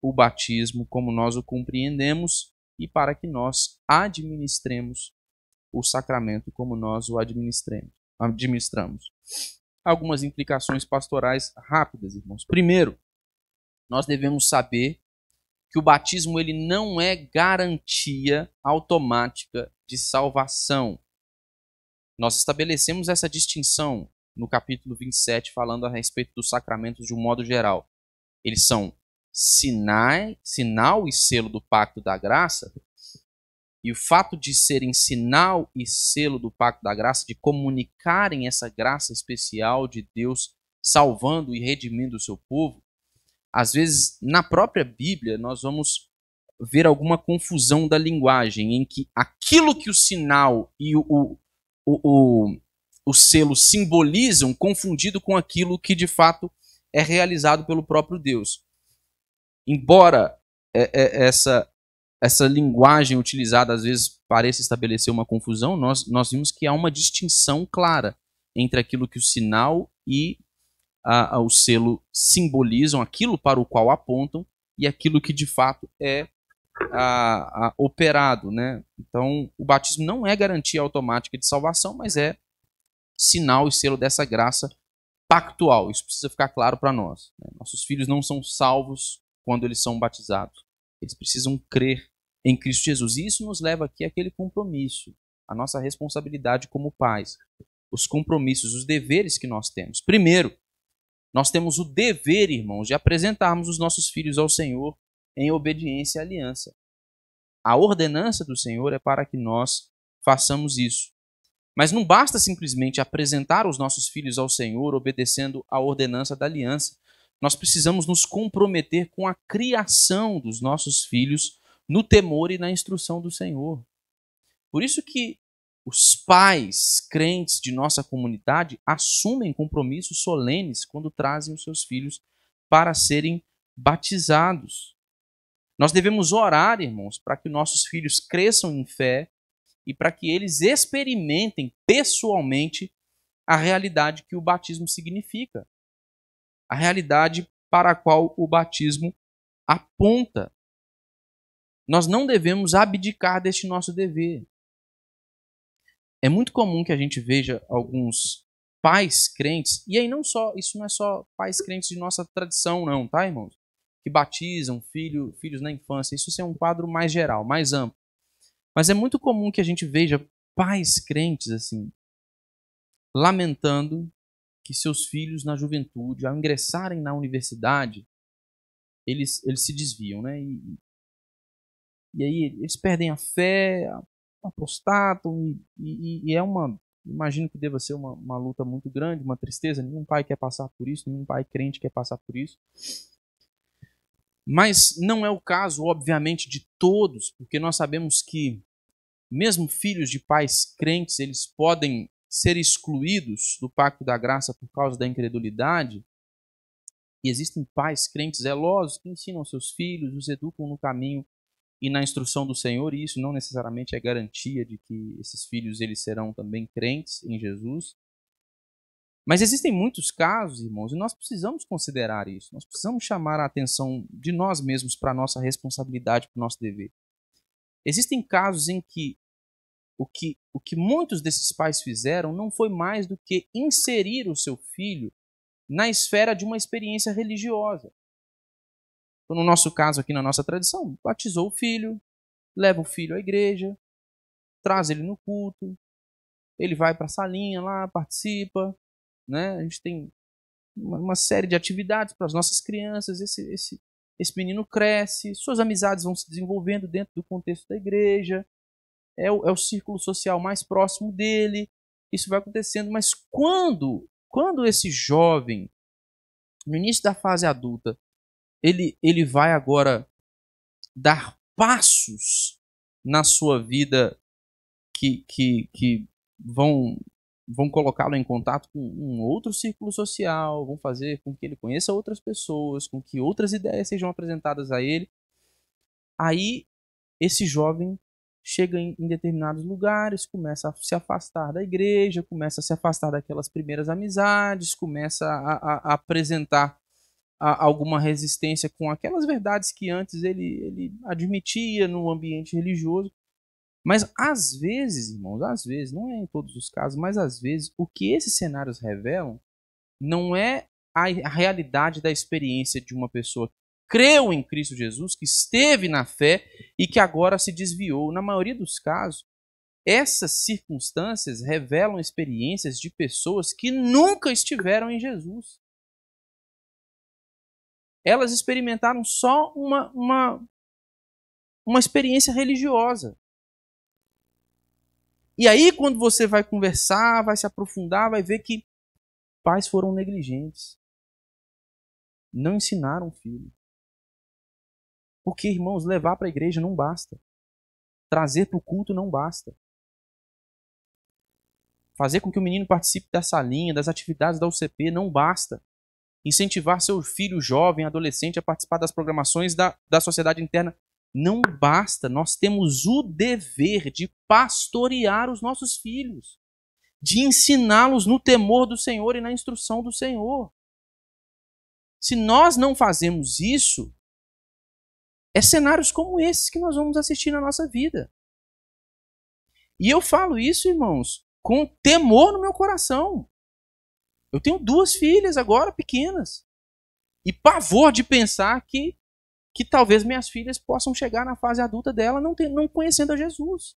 o batismo como nós o compreendemos e para que nós administremos o sacramento como nós o administramos. Algumas implicações pastorais rápidas, irmãos. Primeiro, nós devemos saber que o batismo ele não é garantia automática de salvação. Nós estabelecemos essa distinção no capítulo 27, falando a respeito dos sacramentos de um modo geral. Eles são sinal e selo do pacto da graça, e o fato de serem sinal e selo do pacto da graça, de comunicarem essa graça especial de Deus salvando e redimindo o seu povo, às vezes, na própria Bíblia, nós vamos ver alguma confusão da linguagem, em que aquilo que o sinal e o selo simbolizam, confundido com aquilo que de fato é realizado pelo próprio Deus. Embora essa linguagem utilizada às vezes pareça estabelecer uma confusão, nós vimos que há uma distinção clara entre aquilo que o sinal e o selo simbolizam, aquilo para o qual apontam, e aquilo que de fato é operado, né? Então, o batismo não é garantia automática de salvação, mas é sinal e selo dessa graça pactual. Isso precisa ficar claro para nós, né? Nossos filhos não são salvos quando eles são batizados. Eles precisam crer em Cristo Jesus. E isso nos leva aqui àquele compromisso, a nossa responsabilidade como pais, os compromissos, os deveres que nós temos. Primeiro, nós temos o dever, irmãos, de apresentarmos os nossos filhos ao Senhor em obediência à aliança. A ordenança do Senhor é para que nós façamos isso. Mas não basta simplesmente apresentar os nossos filhos ao Senhor obedecendo à ordenança da aliança. Nós precisamos nos comprometer com a criação dos nossos filhos no temor e na instrução do Senhor. Por isso que os pais crentes de nossa comunidade assumem compromissos solenes quando trazem os seus filhos para serem batizados. Nós devemos orar, irmãos, para que nossos filhos cresçam em fé e para que eles experimentem pessoalmente a realidade que o batismo significa, a realidade para a qual o batismo aponta. Nós não devemos abdicar deste nosso dever. É muito comum que a gente veja alguns pais crentes, e aí isso não é só pais crentes de nossa tradição não, tá, irmãos? Que batizam filhos na infância. Isso é um quadro mais geral, mais amplo. Mas é muito comum que a gente veja pais crentes assim, lamentando que seus filhos na juventude, ao ingressarem na universidade, eles se desviam, né? E aí eles perdem a fé, apostatam, e imagino que deva ser uma luta muito grande, uma tristeza. Nenhum pai quer passar por isso, nenhum pai crente quer passar por isso. Mas não é o caso, obviamente, de todos, porque nós sabemos que mesmo filhos de pais crentes, eles podem ser excluídos do pacto da graça por causa da incredulidade. E existem pais crentes zelosos que ensinam seus filhos, os educam no caminho e na instrução do Senhor, e isso não necessariamente é garantia de que esses filhos eles serão também crentes em Jesus. Mas existem muitos casos, irmãos, e nós precisamos considerar isso. Nós precisamos chamar a atenção de nós mesmos para a nossa responsabilidade, para o nosso dever. Existem casos em que o que muitos desses pais fizeram não foi mais do que inserir o seu filho na esfera de uma experiência religiosa. Então, no nosso caso aqui, na nossa tradição, batizou o filho, leva o filho à igreja, traz ele no culto, ele vai para a salinha lá, participa, né? A gente tem uma série de atividades para as nossas crianças, esse menino cresce, suas amizades vão se desenvolvendo dentro do contexto da igreja, é o círculo social mais próximo dele, isso vai acontecendo, mas quando esse jovem, no início da fase adulta, ele vai agora dar passos na sua vida que vão colocá-lo em contato com um outro círculo social, vão fazer com que ele conheça outras pessoas, com que outras ideias sejam apresentadas a ele. Aí esse jovem chega em determinados lugares, começa a se afastar da igreja, começa a se afastar daquelas primeiras amizades, começa a apresentar alguma resistência com aquelas verdades que antes ele admitia no ambiente religioso. Mas às vezes, irmãos, às vezes, não é em todos os casos, mas às vezes, o que esses cenários revelam não é a realidade da experiência de uma pessoa que creu em Cristo Jesus, que esteve na fé e que agora se desviou. Na maioria dos casos, essas circunstâncias revelam experiências de pessoas que nunca estiveram em Jesus. Elas experimentaram só uma experiência religiosa. E aí, quando você vai conversar, vai se aprofundar, vai ver que pais foram negligentes. Não ensinaram o filho. Porque, irmãos, levar para a igreja não basta. Trazer para o culto não basta. Fazer com que o menino participe da salinha, das atividades da UCP não basta. Incentivar seu filho jovem, adolescente a participar das programações da sociedade interna não basta. Nós temos o dever de pastorear os nossos filhos, de ensiná-los no temor do Senhor e na instrução do Senhor. Se nós não fazemos isso, é cenários como esses que nós vamos assistir na nossa vida. E eu falo isso, irmãos, com temor no meu coração. Eu tenho 2 filhas agora, pequenas. E pavor de pensar que talvez minhas filhas possam chegar na fase adulta dela não conhecendo a Jesus.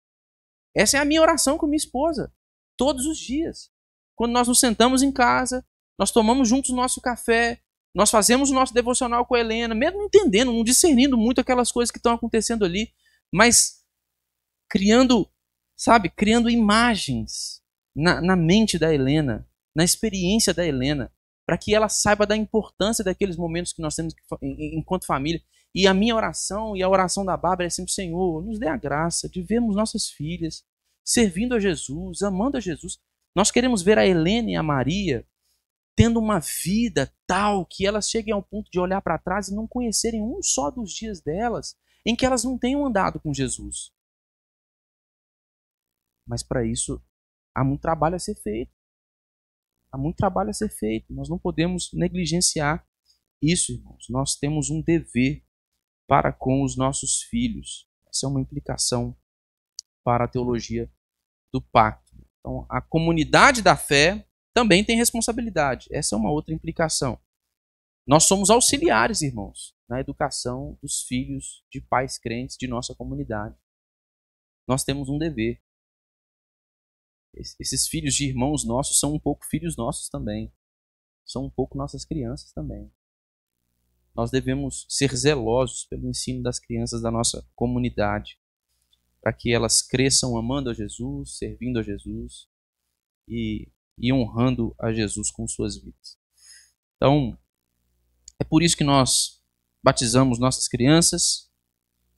Essa é a minha oração com minha esposa, todos os dias. Quando nós nos sentamos em casa, nós tomamos juntos o nosso café, nós fazemos o nosso devocional com a Helena, mesmo não entendendo, não discernindo muito aquelas coisas que estão acontecendo ali, mas criando imagens na mente da Helena, na experiência da Helena, para que ela saiba da importância daqueles momentos que nós temos enquanto família. E a minha oração e a oração da Bárbara é sempre: Senhor, nos dê a graça de vermos nossas filhas servindo a Jesus, amando a Jesus. Nós queremos ver a Helena e a Maria tendo uma vida tal que elas cheguem ao ponto de olhar para trás e não conhecerem um só dos dias delas em que elas não tenham andado com Jesus. Mas para isso há muito trabalho a ser feito. Há muito trabalho a ser feito. Nós não podemos negligenciar isso, irmãos. Nós temos um dever para com os nossos filhos. Essa é uma implicação para a teologia do pacto. Então, a comunidade da fé também tem responsabilidade. Essa é uma outra implicação. Nós somos auxiliares, irmãos, na educação dos filhos de pais crentes de nossa comunidade. Nós temos um dever. Esses filhos de irmãos nossos são um pouco filhos nossos também. São um pouco nossas crianças também. Nós devemos ser zelosos pelo ensino das crianças da nossa comunidade, para que elas cresçam amando a Jesus, servindo a Jesus e honrando a Jesus com suas vidas. Então, é por isso que nós batizamos nossas crianças,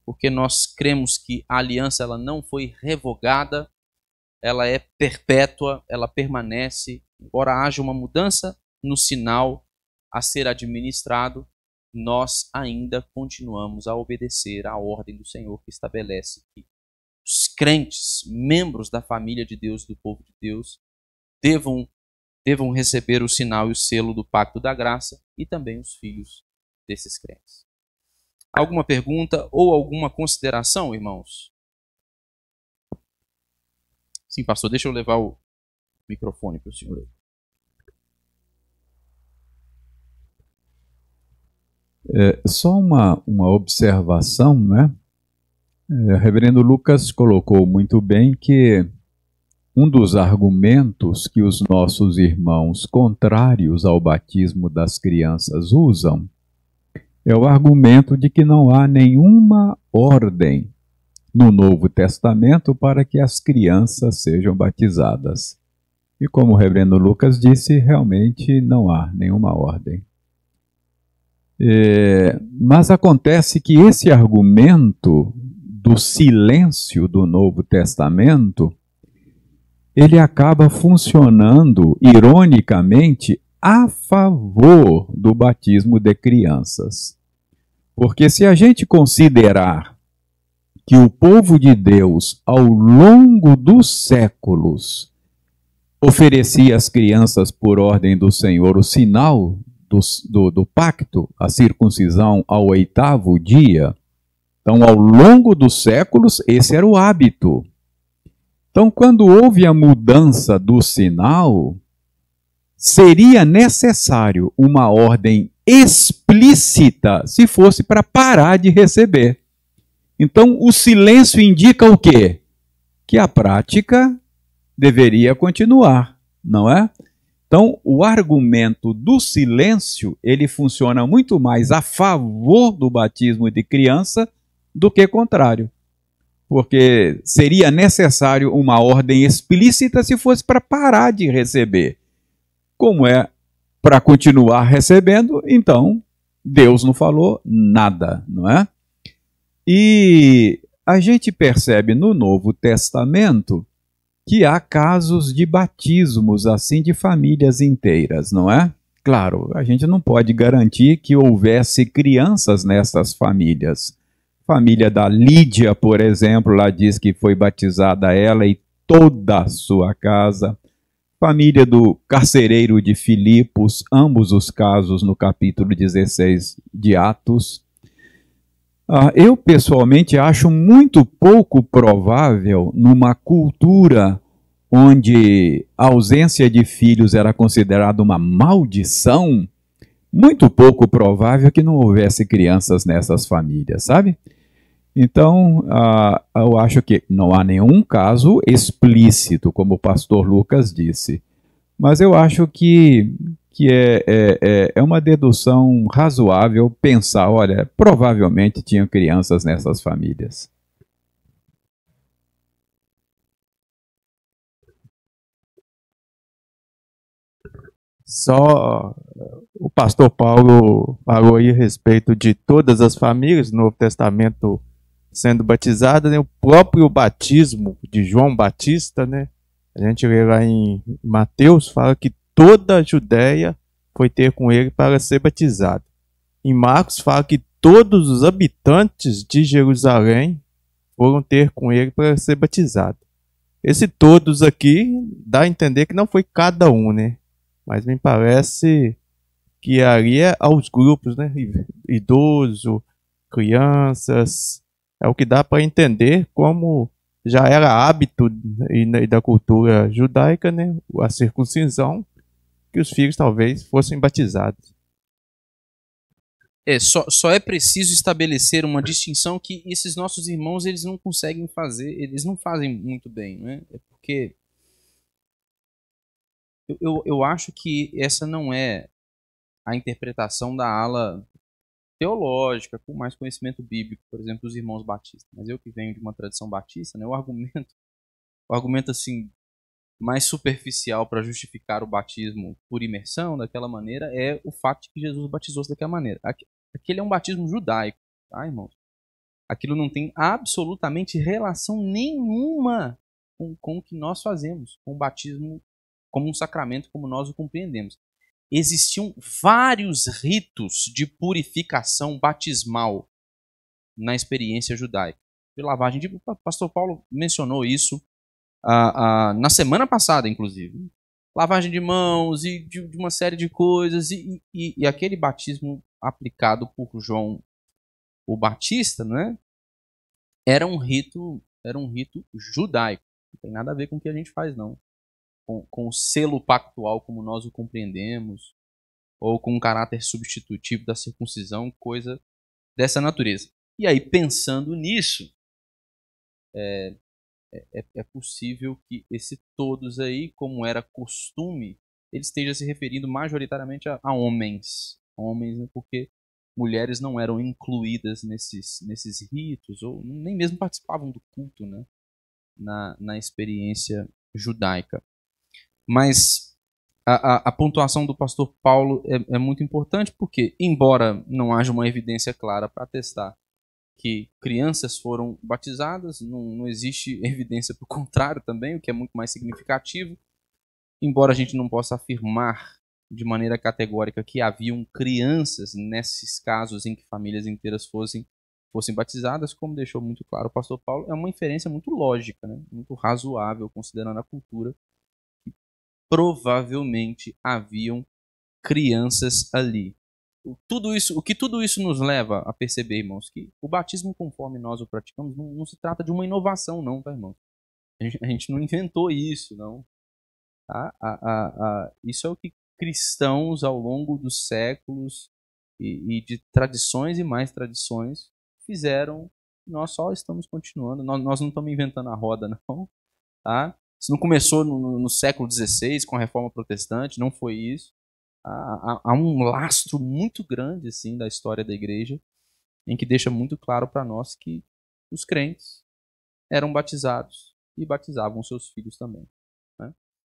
porque nós cremos que a aliança ela não foi revogada, ela é perpétua, ela permanece, embora haja uma mudança no sinal a ser administrado, nós ainda continuamos a obedecer à ordem do Senhor que estabelece que os crentes, membros da família de Deus, do povo de Deus, devam receber o sinal e o selo do pacto da graça e também os filhos desses crentes. Alguma pergunta ou alguma consideração, irmãos? Sim, pastor, deixa eu levar o microfone para o senhor aí. Só uma observação, né? O reverendo Lucas colocou muito bem que um dos argumentos que os nossos irmãos contrários ao batismo das crianças usam é o argumento de que não há nenhuma ordem no Novo Testamento para que as crianças sejam batizadas. E como o reverendo Lucas disse, realmente não há nenhuma ordem. Mas acontece que esse argumento do silêncio do Novo Testamento, ele acaba funcionando, ironicamente, a favor do batismo de crianças. Porque se a gente considerar que o povo de Deus, ao longo dos séculos, oferecia às crianças, por ordem do Senhor, o sinal do pacto, a circuncisão ao 8º dia. Então, ao longo dos séculos, esse era o hábito. Então, quando houve a mudança do sinal, seria necessário uma ordem explícita se fosse para parar de receber. Então, o silêncio indica o quê? Que a prática deveria continuar, não é? Então, o argumento do silêncio, ele funciona muito mais a favor do batismo de criança do que contrário. Porque seria necessário uma ordem explícita se fosse para parar de receber. Como é para continuar recebendo, então Deus não falou nada, não é? E a gente percebe no Novo Testamento que há casos de batismos assim de famílias inteiras, não é? Claro, a gente não pode garantir que houvesse crianças nessas famílias. Família da Lídia, por exemplo, lá diz que foi batizada ela e toda a sua casa. Família do carcereiro de Filipos, ambos os casos no capítulo 16 de Atos. Eu, pessoalmente, acho muito pouco provável, numa cultura onde a ausência de filhos era considerada uma maldição, muito pouco provável que não houvesse crianças nessas famílias, sabe? Então, eu acho que não há nenhum caso explícito, como o pastor Lucas disse, mas eu acho que é uma dedução razoável pensar, olha, provavelmente tinham crianças nessas famílias. Só o pastor Paulo falou aí a respeito de todas as famílias do Novo Testamento sendo batizadas, né? O próprio batismo de João Batista, né? A gente vê lá em Mateus, fala que toda a Judéia foi ter com ele para ser batizado. Em Marcos fala que todos os habitantes de Jerusalém foram ter com ele para ser batizado. Esse todos aqui dá a entender que não foi cada um, né? Mas me parece que ali é aos grupos, né? Idoso, crianças, é o que dá para entender como já era hábito e da cultura judaica, né? A circuncisão, que os filhos talvez fossem batizados. Só é preciso estabelecer uma distinção que esses nossos irmãos eles não conseguem fazer, eles não fazem muito bem, né? É porque eu acho que essa não é a interpretação da ala teológica, com mais conhecimento bíblico, por exemplo, os irmãos batistas. Mas eu que venho de uma tradição batista, né, o argumento assim mais superficial para justificar o batismo por imersão daquela maneira é o fato de que Jesus batizou-se daquela maneira. Aquele é um batismo judaico, tá, irmãos? Aquilo não tem absolutamente relação nenhuma com o que nós fazemos, com o batismo como um sacramento, como nós o compreendemos. Existiam vários ritos de purificação batismal na experiência judaica. De lavagem de... O pastor Paulo mencionou isso na semana passada, inclusive. Lavagem de mãos e de uma série de coisas. E aquele batismo aplicado por João o Batista, né? Era um rito judaico. Não tem nada a ver com o que a gente faz, não. Com o selo pactual como nós o compreendemos. ou com um caráter substitutivo da circuncisão, coisa dessa natureza. E aí, pensando nisso, é possível que esse todos aí, como era costume, ele esteja se referindo majoritariamente a homens. Homens, né, porque mulheres não eram incluídas nesses ritos, ou nem mesmo participavam do culto, né, na experiência judaica. Mas a pontuação do pastor Paulo é muito importante porque, embora não haja uma evidência clara para atestar que crianças foram batizadas, não existe evidência para o contrário também, o que é muito mais significativo. Embora a gente não possa afirmar de maneira categórica que haviam crianças nesses casos em que famílias inteiras fossem batizadas, como deixou muito claro o pastor Paulo, é uma inferência muito lógica, né? Muito razoável, considerando a cultura. Provavelmente haviam crianças ali. O que tudo isso nos leva a perceber, irmãos, que o batismo conforme nós o praticamos não se trata de uma inovação, não, tá, irmãos? A gente não inventou isso, não. Isso é o que cristãos ao longo dos séculos e de tradições e mais tradições fizeram. Nós só estamos continuando. Nós não estamos inventando a roda, não. Tá? Isso não começou no século XVI com a Reforma Protestante, não foi isso. Há um lastro muito grande assim da história da igreja em que deixa muito claro para nós que os crentes eram batizados e batizavam seus filhos também.